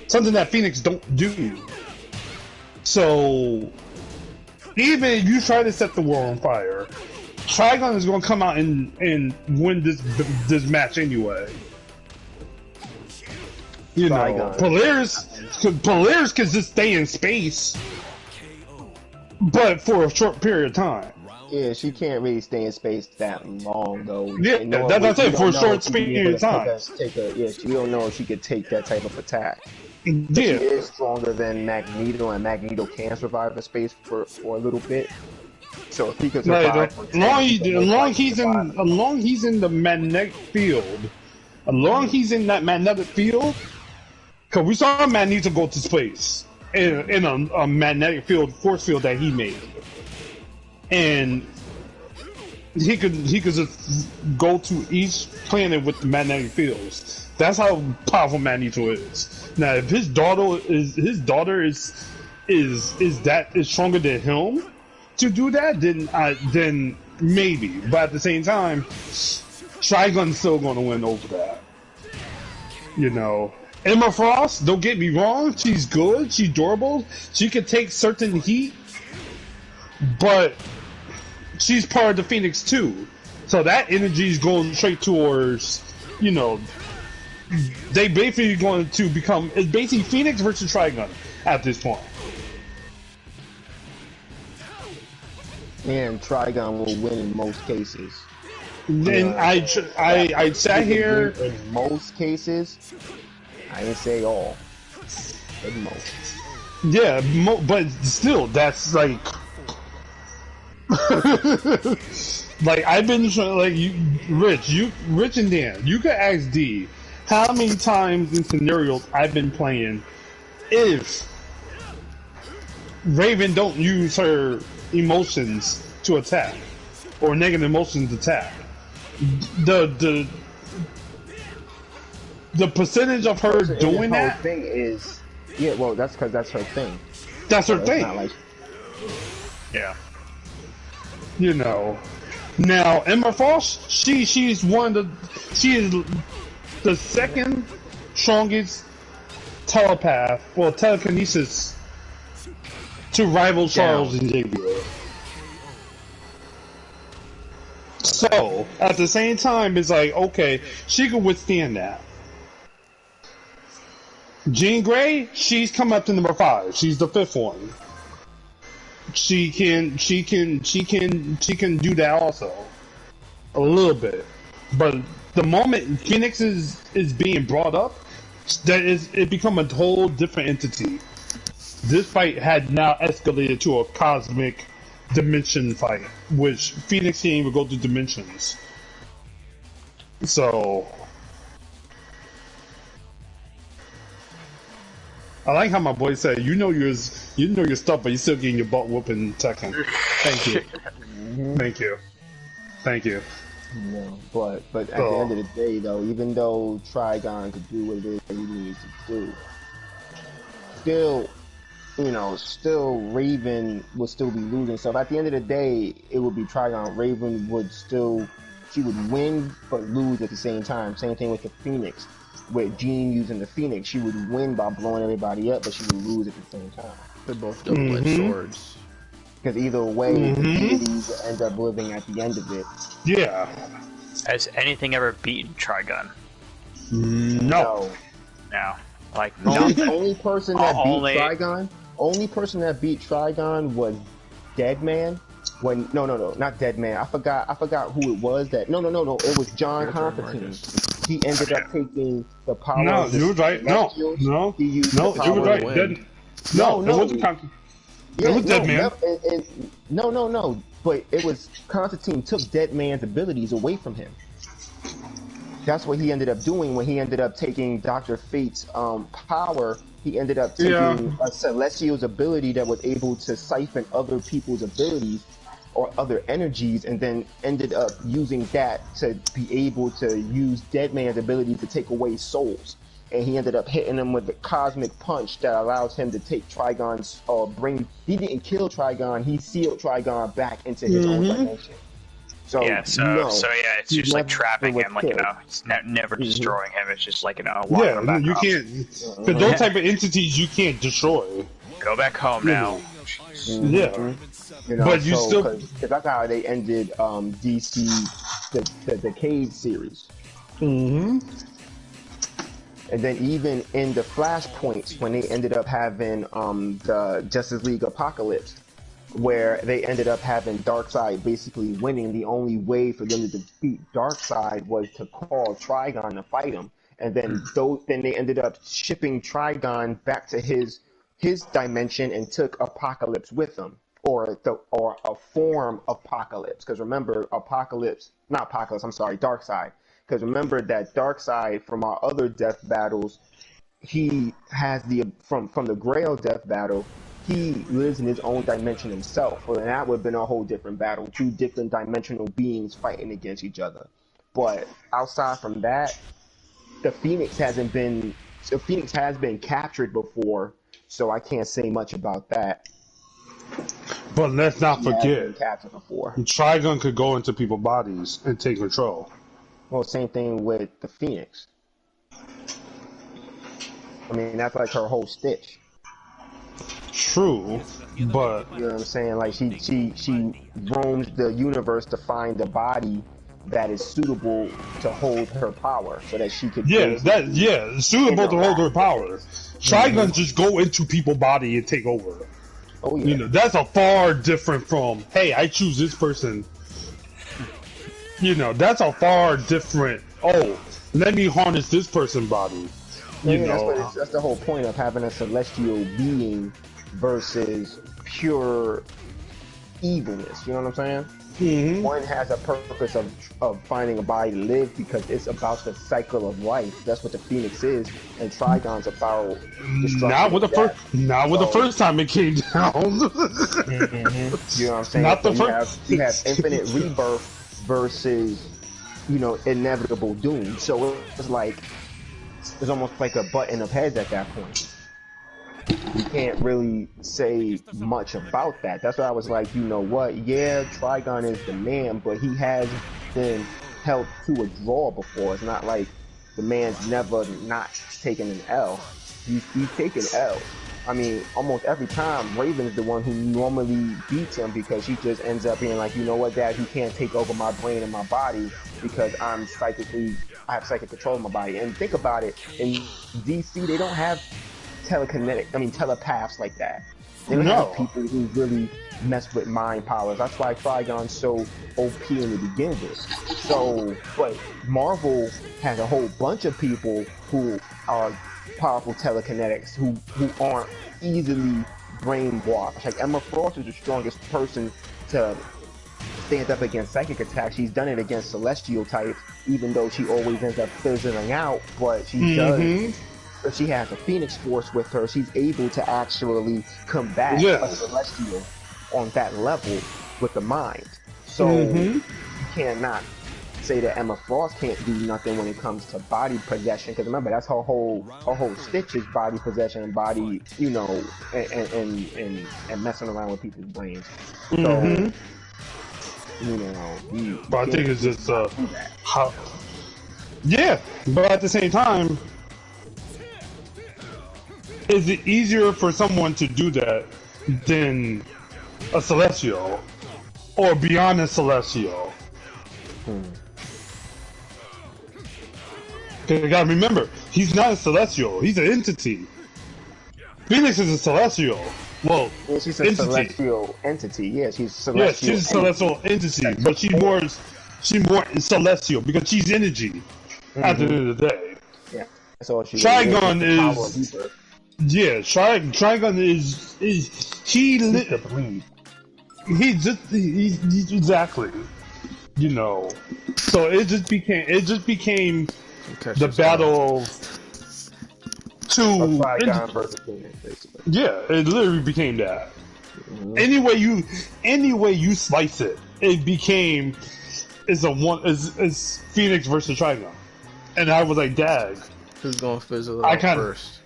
something that Phoenix don't do. So even if you try to set the world on fire, Trigon is going to come out and win this match anyway. You know, Polaris can just stay in space, but for a short period of time. Yeah, she can't really stay in space that long, though. Yeah, that's what I'm saying, for a short period of time. We don't know if she could take that type of attack. Yeah. She is stronger than Magneto, and Magneto can survive in space for a little bit. So if he could survive, as long he's in the magnetic field, as long as he's in that magnetic field, because we saw Magneto go to space in a magnetic field, force field that he made, and he could just go to each planet with the magnetic fields. That's how powerful Magneto is. Now, if his daughter is stronger than him to do that, then maybe. But at the same time, Trigon's still going to win over that. You know, Emma Frost, don't get me wrong, she's good, she's durable, she can take certain heat, but she's part of the Phoenix too. So that energy is going straight towards, you know, they basically going to become, it's basically Phoenix versus Trigon at this point. And Trigon will win in most cases. And I sat here. In most cases, I didn't say all. In most. Yeah, but still, that's like. Like, I've been like Rich and Dan, you could ask D how many times in scenarios I've been playing if Raven don't use her emotions to attack or negative emotions to attack. The percentage of her doing that thing is, yeah, well, that's because that's her thing. That's her thing. Like, yeah. You know. Now Emma Frost, she is the second strongest telepath, well, telekinesis to rival Charles and Xavier. So at the same time, it's like, okay, she can withstand that. Jean Grey, she's come up to number 5. She's the 5th one. She can do that also. A little bit. But the moment Phoenix is being brought up, it become a whole different entity. This fight had now escalated to a cosmic dimension fight, which Phoenix can't even go through dimensions. So I like how my boy said, you know your stuff, but you're still getting your butt whooping Tekken. Thank you. Thank you. Yeah, but at the end of the day, though, even though Trigon could do what it is that he needs to do, still Raven would still be losing. So at the end of the day, it would be Trigon. Raven she would win but lose at the same time. Same thing with the Phoenix. With Jean using the Phoenix, she would win by blowing everybody up, but she would lose at the same time. They're both double-edged swords. Because either way, the deities end up living at the end of it. Yeah. Has anything ever beaten Trigon? No. No. Like, Only person that beat Trigon was Deadman. Not Deadman. I forgot who it was. It was John Constantine. He ended up taking the power. No, of the you were right. No. He used No, the you were power right. No, it wasn't Constantine. It was Deadman. No. But it was Constantine took Deadman's abilities away from him. that's what he ended up doing when he ended up taking Dr. Fate's power. He ended up taking a Celestial's ability that was able to siphon other people's abilities or other energies, and then ended up using that to be able to use Deadman's ability to take away souls. And he ended up hitting him with the cosmic punch that allows him to take Trigon's he didn't kill Trigon, he sealed Trigon back into his own dimension. So yeah, it's just like trapping him, like, it's never destroying him. It's just like, walking him back you up. can't. For those type of entities, you can't destroy. Go back home now. Yeah, but you still, because that's how they ended DC the Cage series. And then even in the Flashpoints, when they ended up having the Justice League Apocalypse, where they ended up having Darkseid basically winning, the only way for them to defeat Darkseid was to call Trigon to fight him. And then then they ended up shipping Trigon back to his dimension and took Apocalypse with them, or a form of Apocalypse. Because remember, Darkseid. Because remember that Darkseid, from our other death battles, he has from the Grail death battle, he lives in his own dimension himself. Well, then that would have been a whole different battle. Two different dimensional beings fighting against each other. But outside from that, the Phoenix has been captured before, so I can't say much about that. But let's not forget, Trigon could go into people's bodies and take control. Well, same thing with the Phoenix. I mean, that's like her whole Stitch. True, but you know what I'm saying? Like she roams the universe to find a body that is suitable to hold her power, so that she could. Suitable to hold her power. Trigon just go into people's body and take over. Oh yeah. That's a far different from, hey, I choose this person. That's a far different. Oh, let me harness this person's body. That's the whole point of having a celestial being versus pure evilness. You know what I'm saying? One has a purpose of finding a body to live because it's about the cycle of life. That's what the Phoenix is, and Trigon's about destruction. Not with the first time it came down. You know what I'm saying? Not the first. You have infinite rebirth versus inevitable doom. So it's almost like a button of heads at that point. You can't really say much about that. That's why I was like, you know what? Yeah, Trigon is the man, but he has been held to a draw before. It's not like the man's never not taken an L. He's taken L. I mean, almost every time, Raven's the one who normally beats him because he just ends up being like, you know what, Dad, he can't take over my brain and my body because I have psychic control of my body. And think about it, in DC, they don't have telepaths like that. They don't have people who really mess with mind powers. That's why Trigon's so OP in the begin with. So, but Marvel has a whole bunch of people who are powerful telekinetics who aren't easily brainwashed. Like Emma Frost is the strongest person to stand up against psychic attacks. She's done it against celestial types, even though she always ends up fizzling out, but she does. If she has a Phoenix Force with her, she's able to actually combat a celestial on that level with the mind. So you cannot say that Emma Frost can't do nothing when it comes to body possession, because remember, that's her whole Stitch is body possession and body, and messing around with people's brains. So but I think it's just how. Yeah, but at the same time, is it easier for someone to do that than a Celestial or beyond a Celestial? Because you gotta remember, he's not a Celestial, he's an entity. Phoenix is a Celestial. Well, she's a celestial entity. Yeah, she's celestial. Yeah, she's a celestial entity, but she's more celestial because she's energy. At the end of the day, yeah. So Trigon is. Yeah, Trigon is he's exactly. So it just became the battle of two. Trigon versus Phoenix, basically. Yeah, it literally became that. Mm-hmm. Any way you slice it, it became is Phoenix versus Trigon, and I was like, dag. Who's gonna fizzle it out first?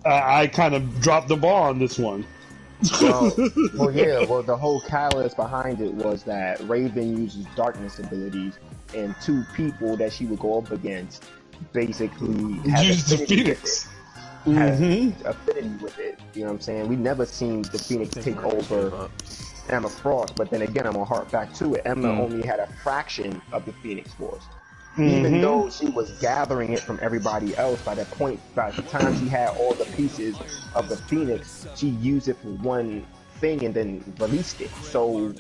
I kind of dropped the ball on this one. Well, the whole catalyst behind it was that Raven uses darkness abilities, and two people that she would go up against basically use the Phoenix. Has affinity with it. You know what I'm saying? We never seen the Phoenix take over Emma Frost, but then again, I'm gonna harp back to it. Emma only had a fraction of the Phoenix Force. Even though she was gathering it from everybody else, by the time she had all the pieces of the Phoenix, she used it for one thing and then released it. So,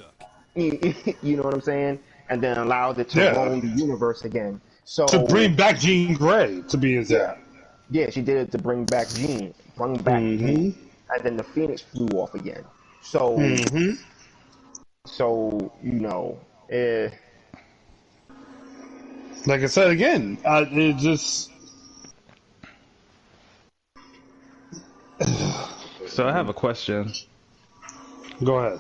you know what I'm saying? And then allowed it to roam the universe again. So to bring back Jean Grey, to be exact. Yeah, she did it to bring back Jean. Jean. And then the Phoenix flew off again. So, like I said again, it just. So I have a question. Go ahead.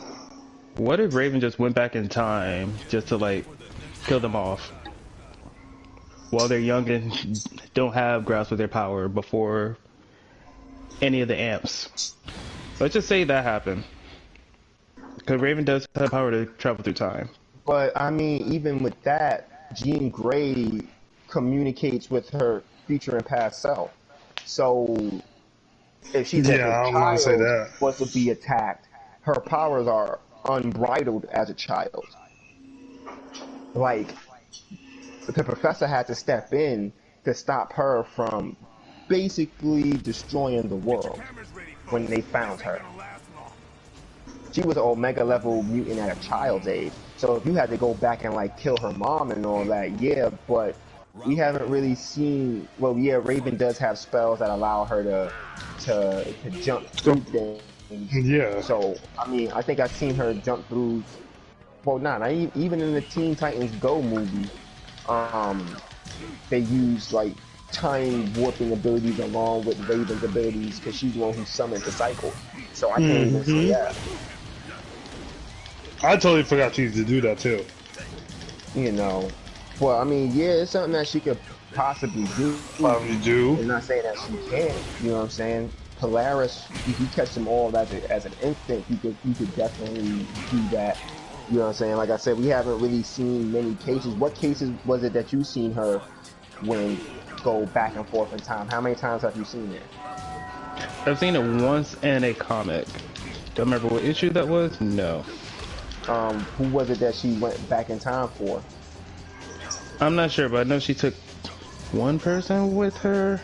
What if Raven just went back in time just to like kill them off while they're young and don't have grasp of their power before any of the amps? Let's just say that happened. Because Raven does have power to travel through time. But I mean, even with that, Jean Grey communicates with her future and past self. So if she's a child was to be attacked, her powers are unbridled as a child. Like, the professor had to step in to stop her from basically destroying the world when they found her. She was an Omega level mutant at a child's age. So if you had to go back and like kill her mom and all that, yeah, but we haven't really seen. Well, yeah, Raven does have spells that allow her to jump through things. Yeah. So I mean, I think I've seen her jump through. Well, even in the Teen Titans Go movie, they use like time warping abilities along with Raven's abilities because she's the one who summoned the cycle. So I can't even say that. I totally forgot she used to do that too. You know, well, I mean, yeah, it's something that she could possibly do. I'm not saying that she can't. You know what I'm saying? Polaris, if you catch them all as an infant, you could definitely do that. You know what I'm saying? Like I said, we haven't really seen many cases. What cases was it that you've seen her go back and forth in time? How many times have you seen it? I've seen it once in a comic. Don't remember what issue that was? No. Who was it that she went back in time for? I'm not sure, but I know she took one person with her.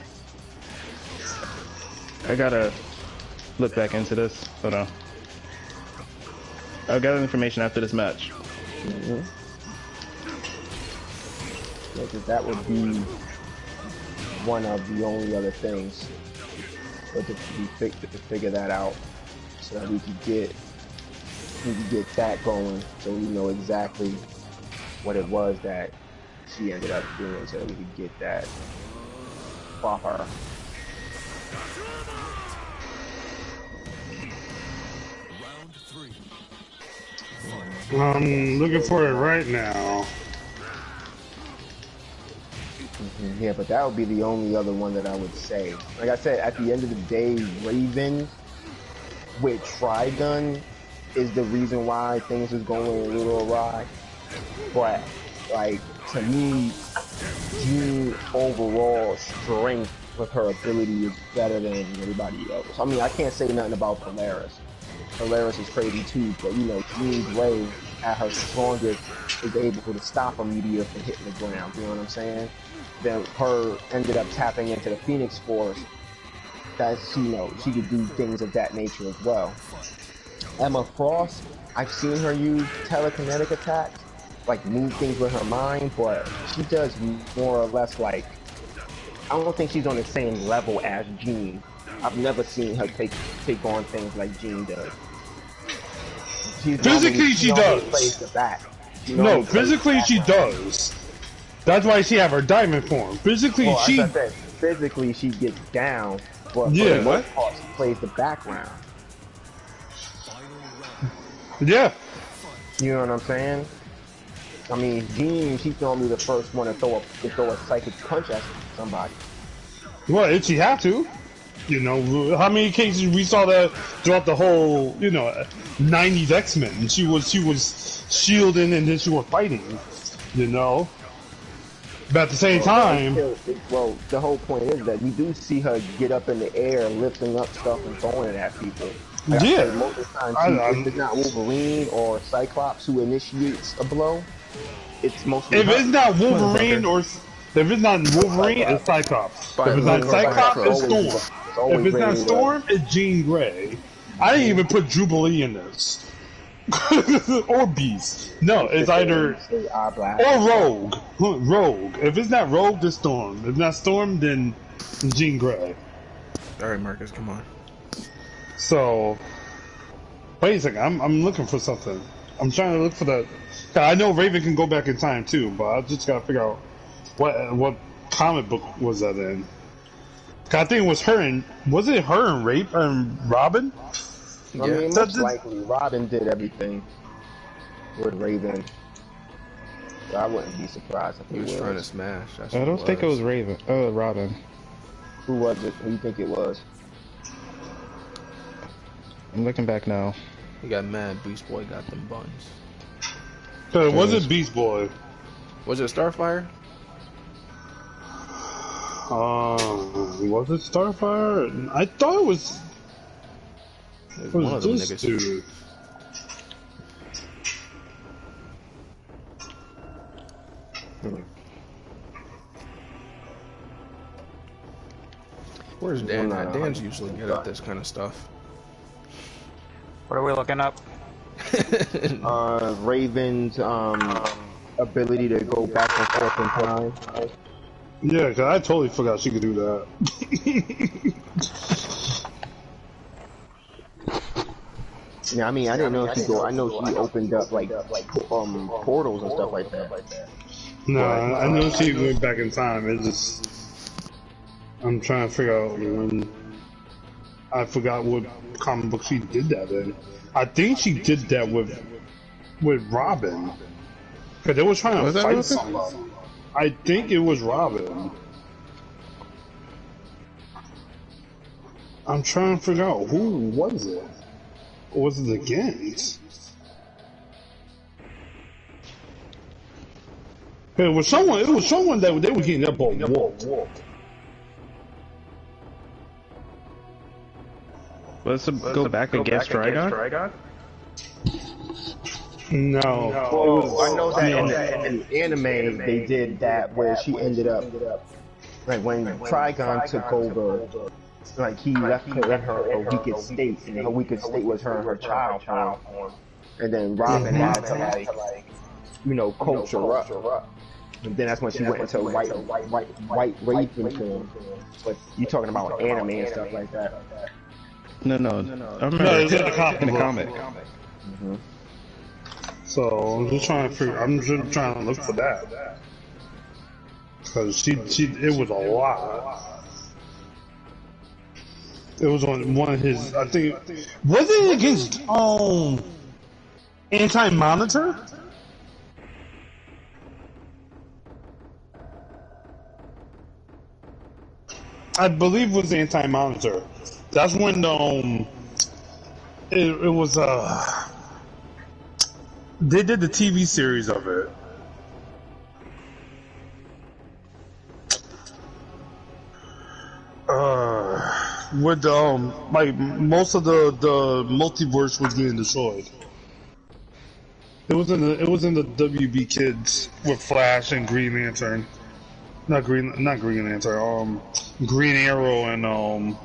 I gotta look back into this. Hold on. I'll gather information after this match. Yeah, because that would be one of the only other things. But to figure that out, so that we could get that going, so we know exactly what it was that she ended up doing, so that we could get that for her. I'm looking for it right now. Yeah, but that would be the only other one that I would say. Like I said, at the end of the day, Raven with Trigun is the reason why things is going a little awry. But, like, to me, Jean overall strength with her ability is better than everybody else. I mean, I can't say nothing about Polaris. Polaris is crazy too, but you know, Jean Grey at her strongest is able to stop a meteor from hitting the ground. You know what I'm saying? Then her ended up tapping into the Phoenix Force. That's, you know, she could do things of that nature as well. Emma Frost, I've seen her use telekinetic attacks, like move things with her mind, but she does more or less like, I don't think she's on the same level as Jean. I've never seen her take on things like Jean does. Physically, she does. Plays the back. You know how No, many plays physically she does. That's why she have her diamond form. Physically, Well, she. as I said, physically she gets down, but for the Yeah. most part, she plays the background. Yeah. You know what I'm saying? I mean, Jean, she's normally the first one to throw a psychic punch at somebody. Well, if she had to. You know, how many cases we saw that throughout the whole, 90s X-Men? She was shielding and then she was fighting, you know? But at the same time... Well, the whole point is that you do see her get up in the air, lifting up stuff and throwing it at people. Like I said, most of the time, if it's not Wolverine or Cyclops who initiates a blow, it's mostly If her. it's not Wolverine or... If it's not Wolverine, it's Cyclops. If it's not Cyclops, it's Storm. If it's not Storm, it's Jean Grey. I didn't even put Jubilee in this. Or Beast. No, it's either... Or Rogue. Rogue. If it's not Rogue, it's Storm. If it's not Storm, then Jean Grey. Alright, Marcus, come on. So... Wait a second, I'm looking for something. I'm trying to look for that... I know Raven can go back in time too, but I just gotta figure out what comic book was that in. I think it was her and... Was it her and Robin? I mean, most likely, Robin did everything with Raven. So I wouldn't be surprised if he was trying to smash. I don't think it was Raven. Oh, Robin. Who was it? Who do you think it was? I'm looking back now. He got mad. Beast Boy got them buns. So it wasn't Beast Boy. Was it Starfire? Was it Starfire? I thought it was... One of them niggas. Dude. Where's Dan at? Dan's usually good at this kind of stuff. What are we looking up? Raven's ability to go back and forth in time. Yeah, cause I totally forgot she could do that. Yeah, I mean, I didn't know if she go. I know she opened up like portals and stuff like that. Nah, I know she went back in time. It's just I'm trying to figure out when. I forgot what comic book she did that in. I think she did that with Robin, cause they were trying to fight somebody. I think it was Robin. I'm trying to figure out who was it. Or was it against? It was someone. It was someone that they were getting up on Walt. Let's go back against Trigon? No. Well, I know that in the anime they did that where she ended up like when Trigon took over, like he left her in her weakest state, and her weakest state was her and her child form, and then Robin had to like coach her up. And then that's when she went into white Raven form. But you talking about anime and stuff like that? No. I remember No, it's in the comic. Mm-hmm. So I'm just trying to figure. I'm just trying to look for that because it was a lot. It was on one of his. I think was it against Anti-Monitor? I believe it was Anti-Monitor. That's when it was they did the TV series of it. With like most of the multiverse was getting destroyed. It was in the WB Kids with Flash and Green Lantern. Not Green Lantern. Green Arrow and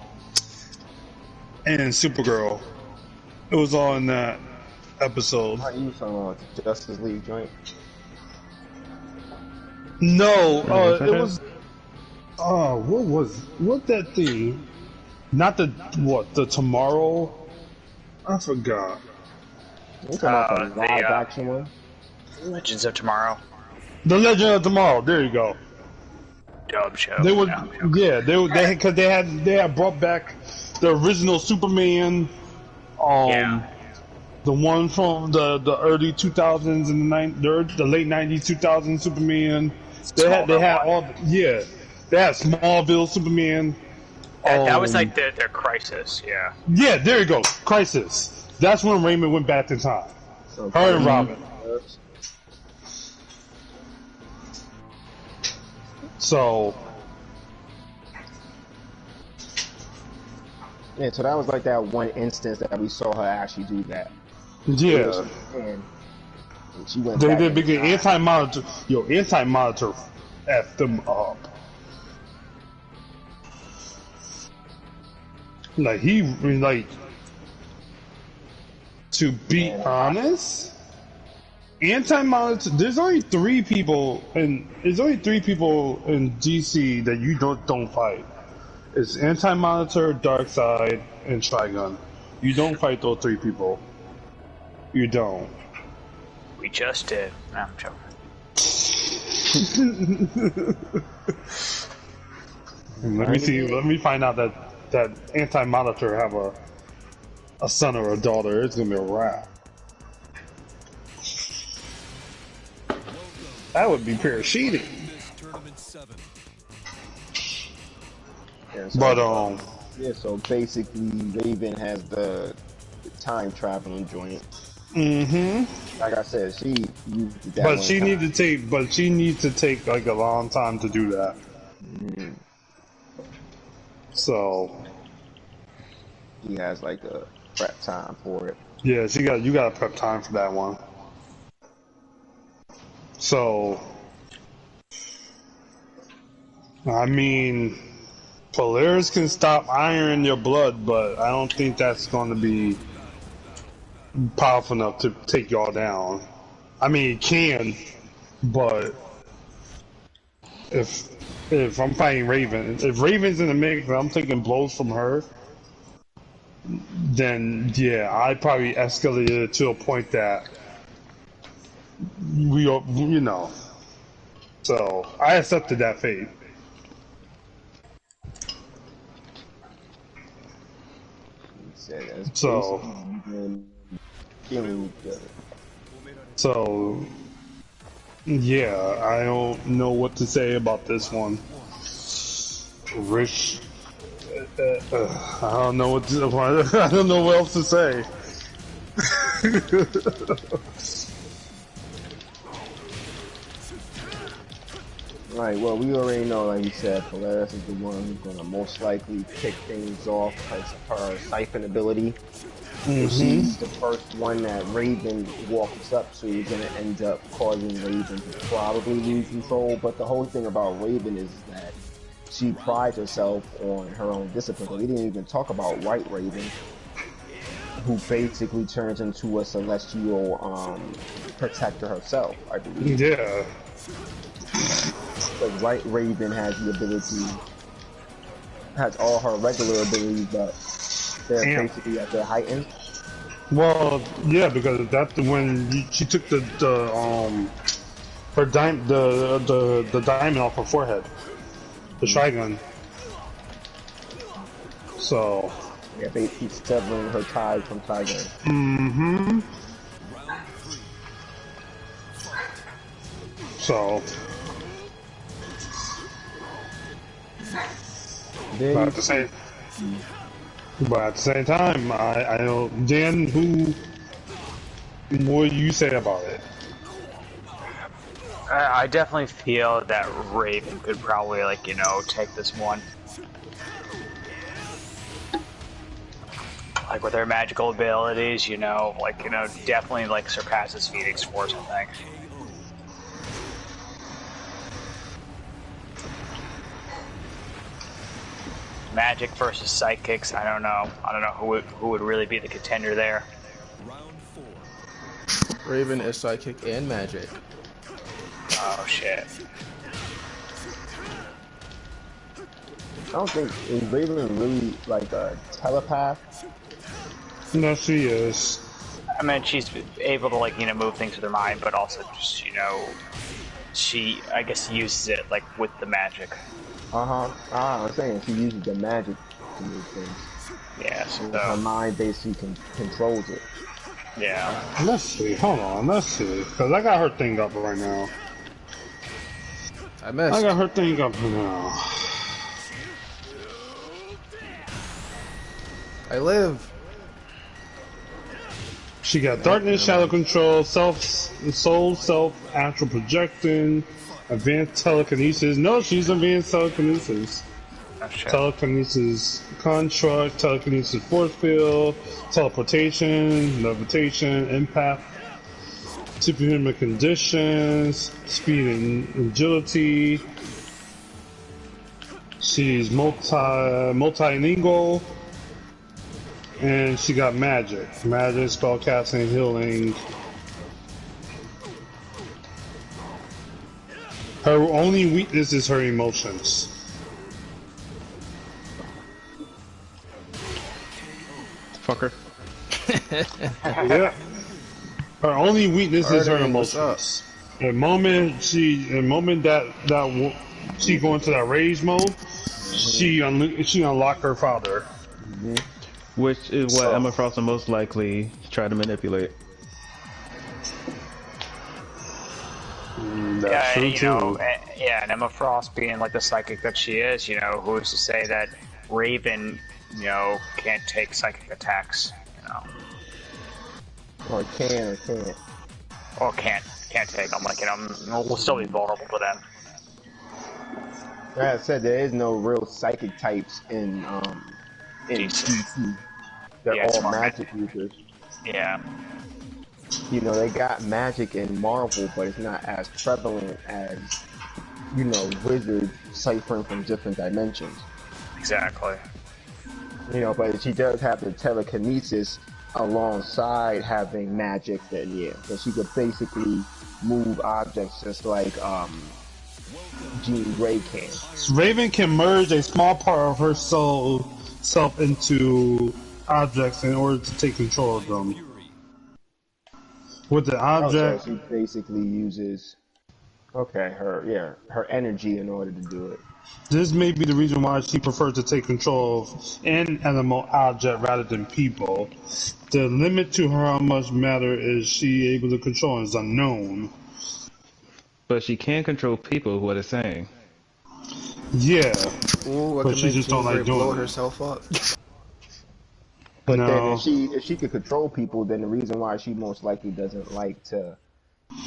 Supergirl. It was on that episode. Are you talking about Justice League joint? No, it was. What that thing? Not the Tomorrow? I forgot. You talking about the live action one? Legends of Tomorrow. The Legend of Tomorrow. There you go. Dub show. They would, No. yeah, because they had brought back the original Superman, Yeah. the one from the early 2000s and the late 90s 2000s Superman. They had all, yeah, they had Smallville Superman. That was like their Crisis, yeah. Yeah, there you go, Crisis. That's when Raymond went back in time. So, Her and Robin. So. Yeah, so that was like that one instance that we saw her actually do that. Yeah. And she went They back did in because time. Anti-Monitor effed them up. To be honest, Anti-Monitor. There's only three people in DC that you don't fight. It's Anti-Monitor, Darkseid, and Trigun. You don't fight those three people. You don't. We just did. No, I'm joking. Let me see. Let me find out that Anti-Monitor have a son or a daughter. It's gonna be a wrap. That would be pure cheating. Yeah, so, But yeah, so basically Raven has the time traveling joint. Like I said, she used that but one she time. needs to take like a long time to do that. So He has like a prep time for it. yeah, you got to prep time for that one. So I mean, Polaris can stop iron in your blood, but I don't think that's going to be powerful enough to take y'all down. I mean, it can, but if I'm fighting Raven, if Raven's in the mix and I'm taking blows from her, then yeah, I probably escalated it to a point that we, you know. So I accepted that fate. He said that's So. killing each other. So, yeah, I don't know what to say about this one. Rich, I don't know what I don't know what else to say. Right, well, we already know, like you said, Polaris is the one who's going to most likely kick things off because of her siphon ability. If she's the first one that Raven walks up to, is going to end up causing Raven to probably lose control. But the whole thing about Raven is that she prides herself on her own discipline. We didn't even talk about White Raven, who basically turns into a celestial protector herself, I believe. Yeah. Like White Raven has the ability, has all her regular abilities, but they're basically at their heightened. Well, yeah, because that's when she took the diamond off her forehead, the Trigun. So. Yeah, basically severing her ties from Trigun. So. But at the same time, I don't. Dan, what do you say about it? I definitely feel that Raven could probably, like, you know, take this one. Like, with her magical abilities, you know, like, you know, definitely, like, surpasses Phoenix Force, I think. Magic versus psychics, I don't know. I don't know who would really be the contender there. Raven is psychic and magic. Oh, shit. I don't think, is Raven really like a telepath? No, she is. I mean, she's able to like move things with her mind, but also just she I guess uses it like with the magic. I'm saying she uses the magic to move things. Yeah. So her mind basically controls it. Yeah. Let's see. Hold on. Let's see. Because I got her thing up right now. I missed. I got her thing up now. I live. She got darkness, shadow control, soul, self, astral projecting, advanced telekinesis. No, she's advanced telekinesis. Oh, shit. Telekinesis construct, telekinesis force field, teleportation, levitation, empath, superhuman conditions, speed and agility. She's multilingual, and she got magic, spellcasting, healing. Her only weakness is her emotions. Fucker. Yeah. Her only weakness is her emotions. The moment that she go into that rage mode, she unlock her father. Which is what Emma Frost will most likely try to manipulate. That's true too. And Emma Frost being like the psychic that she is, who's to say that Raven, can't take psychic attacks, Or can't. Or can't take them, like, we'll still be vulnerable to them. Like I said, there is no real psychic types in DC. They're all magic users. Yeah. They got magic in Marvel, but it's not as prevalent as, wizards ciphering from different dimensions. Exactly. But she does have the telekinesis alongside having magic, then yeah. So she could basically move objects just like Jean Grey can. Raven can merge a small part of her self into objects in order to take control of them. With the object, so she basically uses her energy in order to do it. This may be the reason why she prefers to take control of an animal object rather than people. The limit to her how much matter is she able to control is unknown. But she can control people, what it's saying. Yeah. Ooh, but she just don't like doing herself up. But then if she could control people, then the reason why she most likely doesn't like to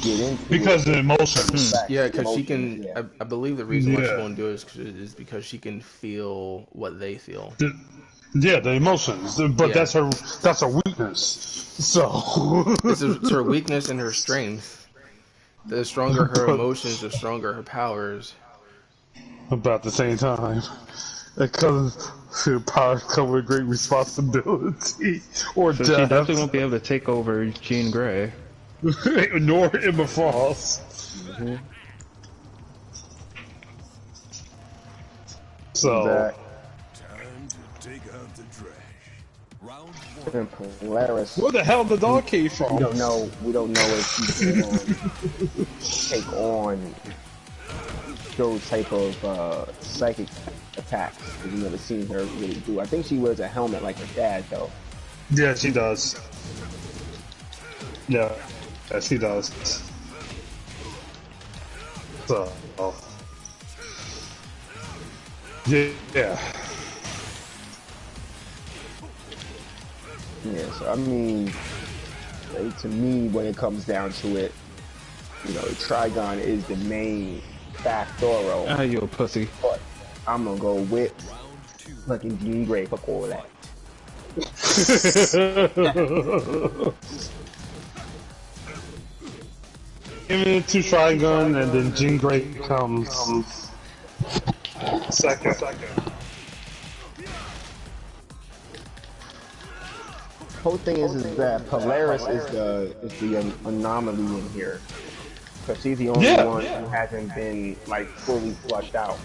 get into because of emotions. Yeah, because she can. Yeah. I believe the reason why she won't do it is because she can feel what they feel. The emotions, but that's her weakness. So it's her weakness and her strength. The stronger her emotions, the stronger her powers. About the same time, because her powers come with great responsibility or so death. She definitely won't be able to take over Jean Grey. Nor Emma Frost. Mm-hmm. So. Time to take out the trash. Round one. Polaris. Where the hell did the dog came from? We don't know if she can take on those type of psychic attacks. We've never seen her really do. I think she wears a helmet like her dad, though. Yeah, she does. Yeah, she does. So, yeah. Yeah, so I mean, to me, when it comes down to it, Trigon is the main factoro. Ah, you a pussy. But I'm gonna go with fucking Jean Grey. Fuck all that. Give it to Trigon, and then Jean Grey comes second. Whole thing is that Polaris is the anomaly in here, because she's the only one who hasn't been like fully flushed out.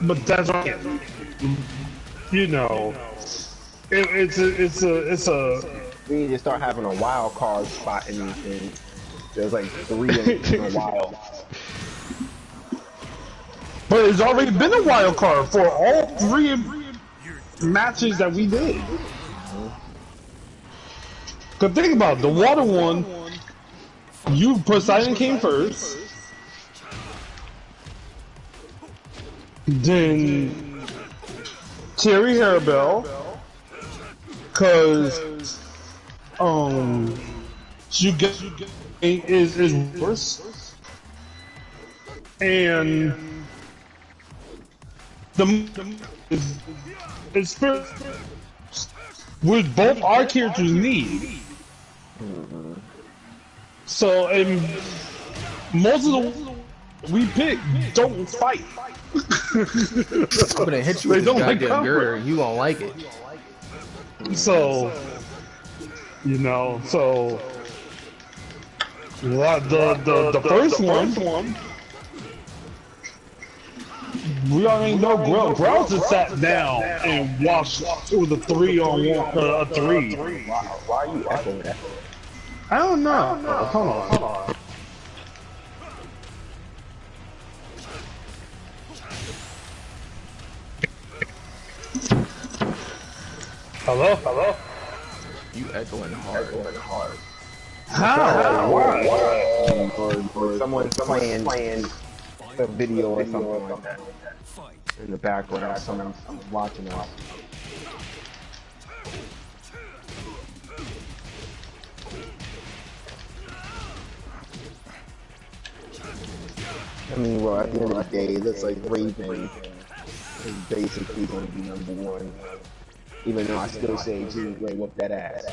But that's it's We need to start having a wild card spot in these things. There's like 3 in a while. But it's already been a wild card for all 3 matches that we did. Cause think about it, the water one. Poseidon came first. Then Terry Harabell. Cause you get is worse. And it's which both our characters need. So, and most of the we pick don't fight. I'm gonna hit you with this goddamn girder. You won't like it. So, so the first one. We already know Grouse has sat down and watched with a 3-on-1, a 3. Why are you echoing that? I don't know. Hold on. Hello? You echoing hard. How? Why? Or someone's playing a video or something like that in the background. Someone's watching it. I mean, well, at the end of the day, it looks like Raven is basically going to be #1. Even though I still say Jean Grey whoop that ass.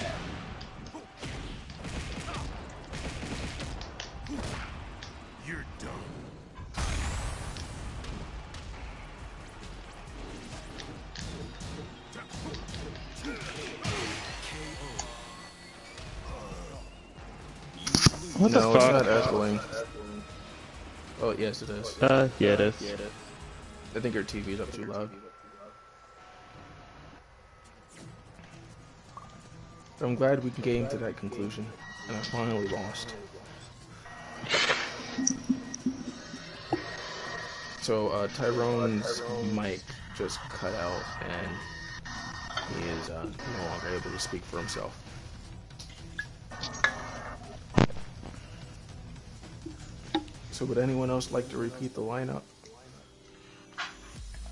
You're done. What the No, fuck? it's not echoing. Oh, yes, it is. Yeah, it is. I think your TV's up too loud. I'm glad we came to that conclusion, and I finally lost. So, Tyrone's mic just cut out, and he is no longer able to speak for himself. So, would anyone else like to repeat the lineup?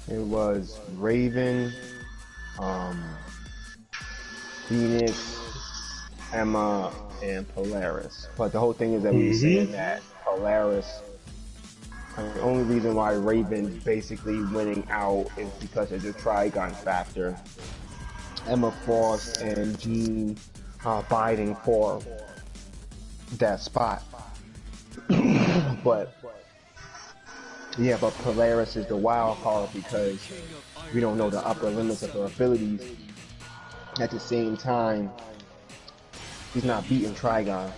It was Raven, Phoenix, Emma, and Polaris. But the whole thing is that we were saying that Polaris, the only reason why Raven's basically winning out is because of the Trigon factor. Emma Frost and Jean are fighting for that spot. But yeah, but Polaris is the wild card because we don't know the upper limits of her abilities. At the same time, she's not beating Trigon,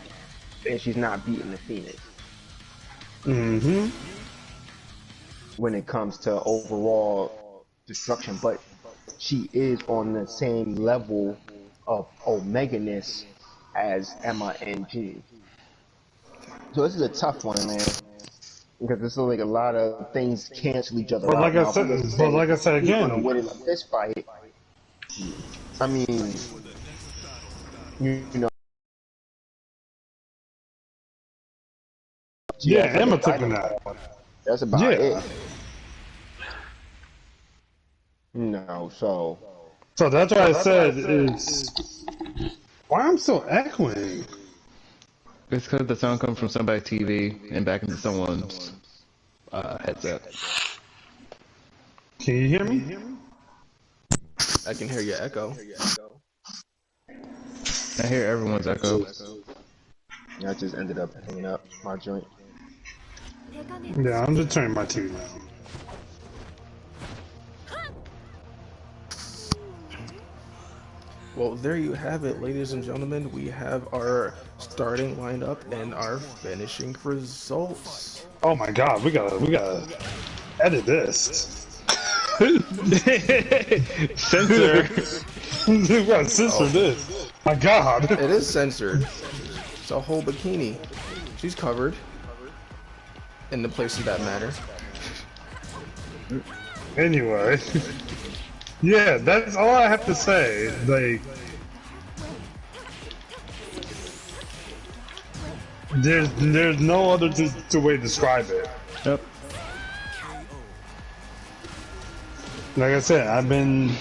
and she's not beating the Phoenix. When it comes to overall destruction, but she is on the same level of Omega-ness as Emma and Jean. So this is a tough one, man. Because there's like a lot of things cancel each other out. Like I said again, gonna win in a fist fight. I mean, you know. Yeah, Emma took the that. That's about it. No, so that's what I said is why I'm still echoing. It's because the sound comes from somebody's TV and back into someone's headset. Can you hear me? I can hear your echo. I hear everyone's echo. I just ended up hanging up my joint. Yeah, I'm just turning my TV down. Well, there you have it, ladies and gentlemen. We have our starting lineup and our finishing results. Oh my god, we gotta edit this. Censor. We gotta censor this. My God. It is censored. It's a whole bikini. She's covered in the places that matter. Anyway. Yeah, that's all I have to say. Like, there's no other way to describe it. Yep. Like I said, I've been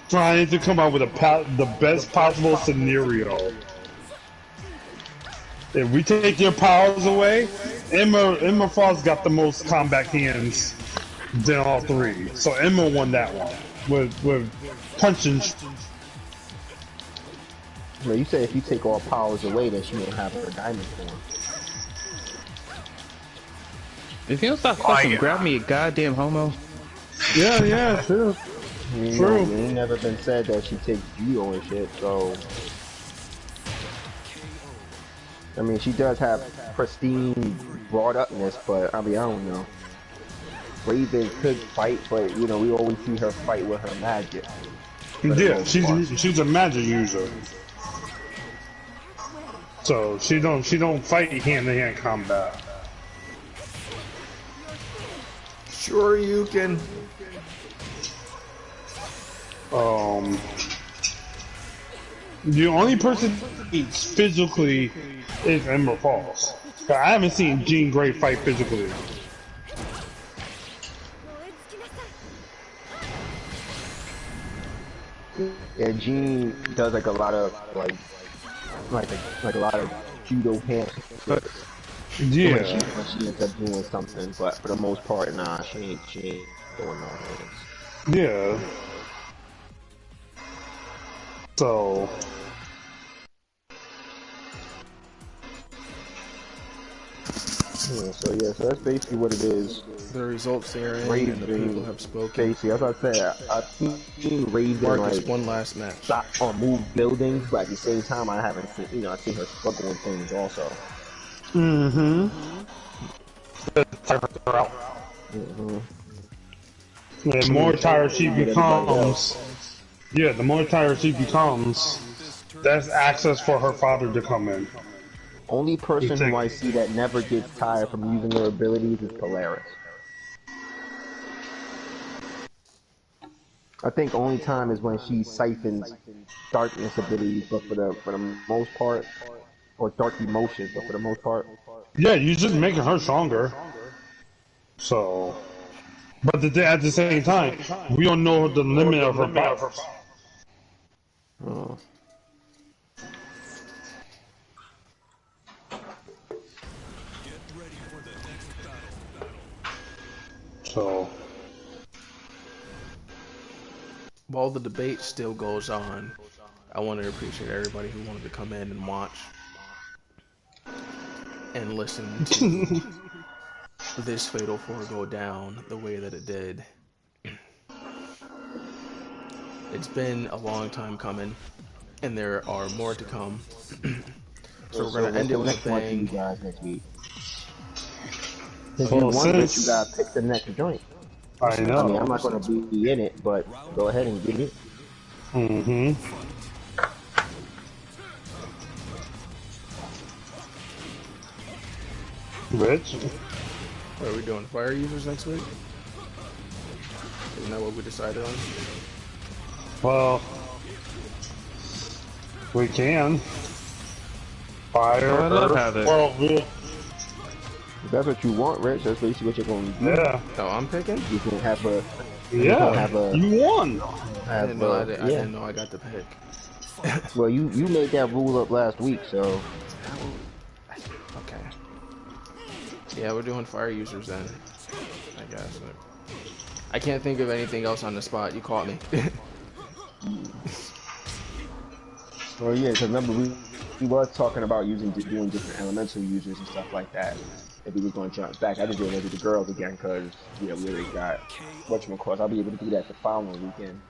trying to come up with the best possible scenario. If we take your powers away, Emma Frost got the most combat hands than all three. So Emma won that one with punching. Well, you say if you take all powers away, then she won't have her diamond form. If you don't stop fucking grab me, you goddamn homo. Yeah, true. True. It ain't never been said that she takes judo and shit, so... I mean, she does have pristine brought-upness, but, I mean, I don't know. Raven could fight, but, you know, we always see her fight with her magic. Yeah, she's a magic user. So, she don't fight hand-to-hand combat. Sure you can. The only person who eats physically is Ember Falls. But I haven't seen Jean Grey fight physically. Yeah, Jean does like a lot of like a lot of judo hand. Yeah. When she ends up doing something, but for the most part, nah, she ain't doing no hands. Yeah. So. Yeah, so that's basically what it is. The results they are in, Raven, and the people have spoken. Basically, as I said, I've seen Raven Marcus, like one last match. stop or move buildings, but at the same time, I haven't seen, you know, I've seen her struggle with things also. Mm-hmm. The more tired she becomes, the more tired she becomes, that's access for her father to come in. Only person who I see that never gets tired from using her abilities is Polaris. I think only time is when she siphons darkness abilities, but for the most part, or dark emotions, but for the most part. Yeah, you're just making her stronger. So, but at the same time, we don't know the limit of her powers. Oh. So, while the debate still goes on, I want to appreciate everybody who wanted to come in and watch and listen to this Fatal 4 go down the way that it did. It's been a long time coming, and there are more to come. So we're going to end it with a bang. You guys next week. If you want it, you gotta pick the next joint. I know. I mean, I'm not gonna be in it, but go ahead and get it. Mm-hmm. Rich? What are we doing? Fire users next week? Isn't that what we decided on? Well, we can. Fire. I love having. Well, If that's what you want, Rich, that's basically what you're going to do. yeah. Oh, I'm picking? You can have a... Yeah, you won. I didn't know I got the pick. Well, you made that rule up last week, so... Okay. Yeah, we're doing fire users then, I guess. I can't think of anything else on the spot. You caught me. Well, yeah, because remember, we was talking about doing different elemental users and stuff like that. If we was going to jump back, I just didn't want to do the girls again, because, yeah, we already got whatchamacallit. I'll be able to do that the following weekend.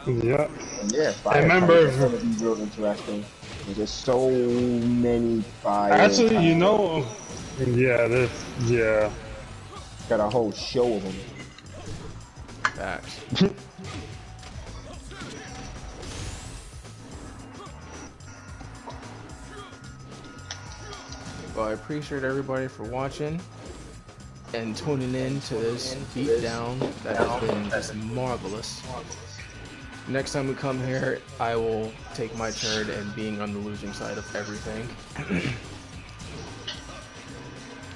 Yeah. And yeah, I remember. It's going to be real interesting. There's so many fire. Actually, you know, yeah. Got a whole show of them. Facts. So I appreciate everybody for watching and tuning in to this beatdown that has been just marvelous. Next time we come here, I will take my turn in being on the losing side of everything.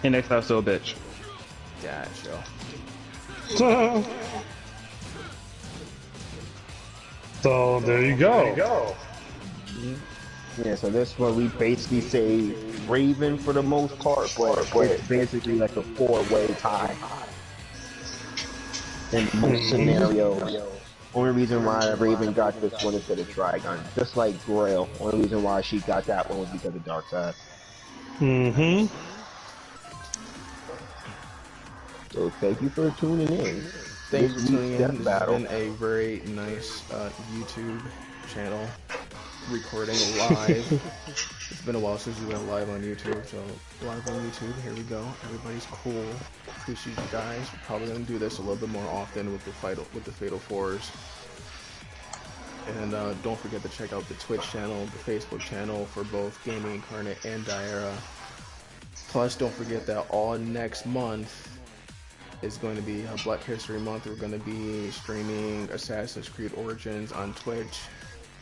And next time, so bitch. Gotcha. So there you go. Yeah, so this one we basically say Raven for the most part, but it's basically like a 4-way tie in most scenarios. Only reason why Raven got this one instead of Trigon, just like Grail. Only reason why she got that one was because of Darkseid. So thank you for tuning in. Thanks for tuning in. This has been a very nice YouTube channel recording live. It's been a while since we went live on YouTube, so live on YouTube, here we go. Everybody's cool. Appreciate you guys. We're probably gonna do this a little bit more often with the Fatal Fours. And don't forget to check out the Twitch channel, the Facebook channel for both Gaming Incarnate and Diera. Plus, don't forget that all next month is going to be Black History Month. We're going to be streaming Assassin's Creed Origins on Twitch,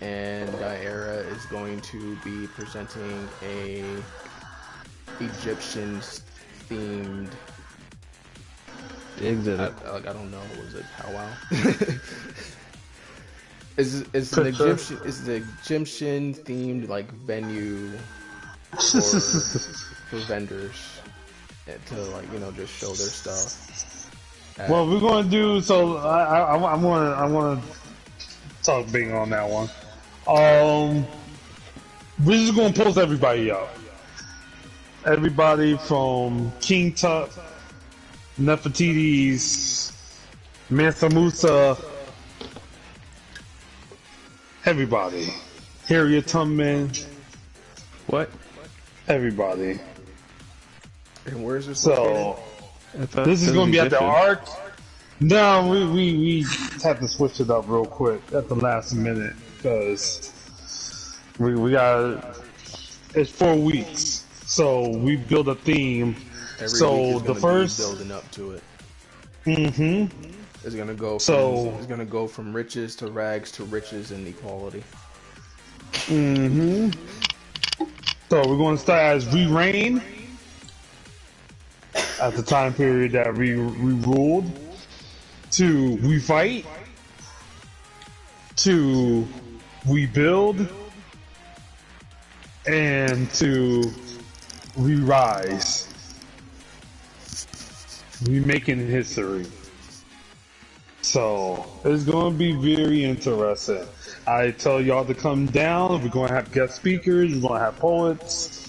and Diera is going to be presenting a Egyptian-themed exhibit. I don't know. Was it powwow? It's the Egyptian themed like venue for vendors to just show their stuff. Well, we're gonna do so. I want to talk big on that one. We're just gonna post everybody up. Everybody from King Tut, Nefertiti's, Mansa Musa, everybody. Harriet Tubman. What? Everybody. And where's this? So this is gonna be at the Ark. No, we have to switch it up real quick at the last minute because we got it's 4 weeks, so we build a theme. So the first building up to it. It's gonna go. It's gonna go from riches to rags to riches and equality. So we're gonna start as we reign at the time period that we ruled, to we fight, to we build, and to we rise. We making history. So it's gonna be very interesting. I tell y'all to come down. We're gonna have guest speakers. We're gonna have poets.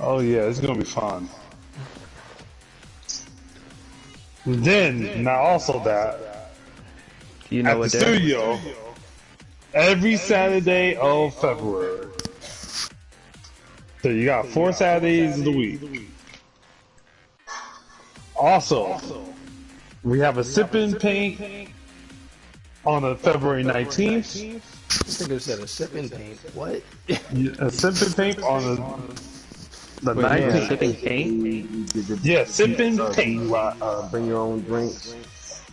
Oh yeah, it's gonna be fun. And then, now also that, at the studio, every Saturday of February. So you got 4 Saturdays of the week. Also, we have a sip and paint on a February 19th. I think it said a sip and paint. What? A sip and paint on the 19th. Sip and paint? Yeah, sip and paint. Bring your own drinks,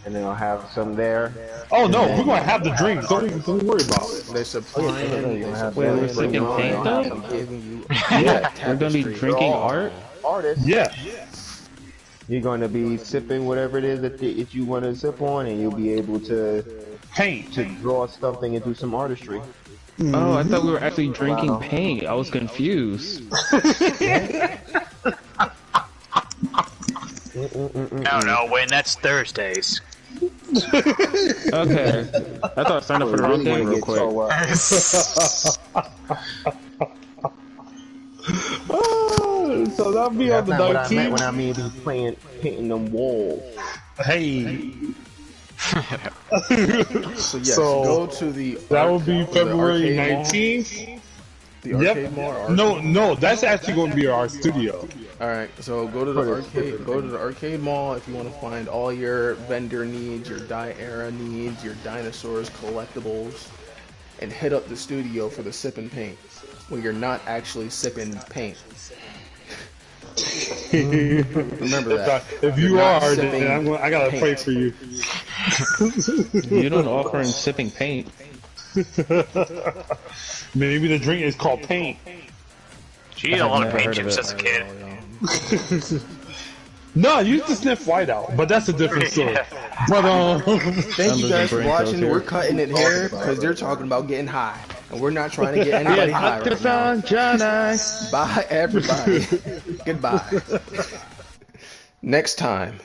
and then I'll have some there. Oh no, we're gonna have the drinks. Don't worry about it. They're supplying. Wait, we're sipping paint though? Yeah, we're gonna be drinking art? Artists. Yeah. You're going to be sipping whatever it is that you want to sip on, and you'll be able to paint, to draw something and do some artistry. Oh, I thought we were actually drinking paint. I was confused. I don't know, Wayne, that's Thursdays. Okay. I thought I signed up for the wrong thing real quick. So that'll be on the 19th. When I mean painting them walls. Hey. So yes, go to the. That will be February 19th. The arcade mall. No, that's actually going to be our studio. All right, so go to the arcade. Go to the arcade mall if you want to find all your vendor needs, your Diera needs, your dinosaurs, collectibles, and hit up the studio for the sip and paint. when you're not actually sipping paint. Remember that. If You're you not are, sipping then I gotta paint. pray for you. You don't offer him sipping paint. Maybe the drink is called paint. She ate a I've lot of never paint heard of chips it. as a kid. No, I used to sniff white out, but that's a different story. But Thank you losing guys for brain cells watching. here. We're cutting it here because they're talking about getting high, and we're not trying to get anybody high right now. Bye, everybody. Goodbye. Next time.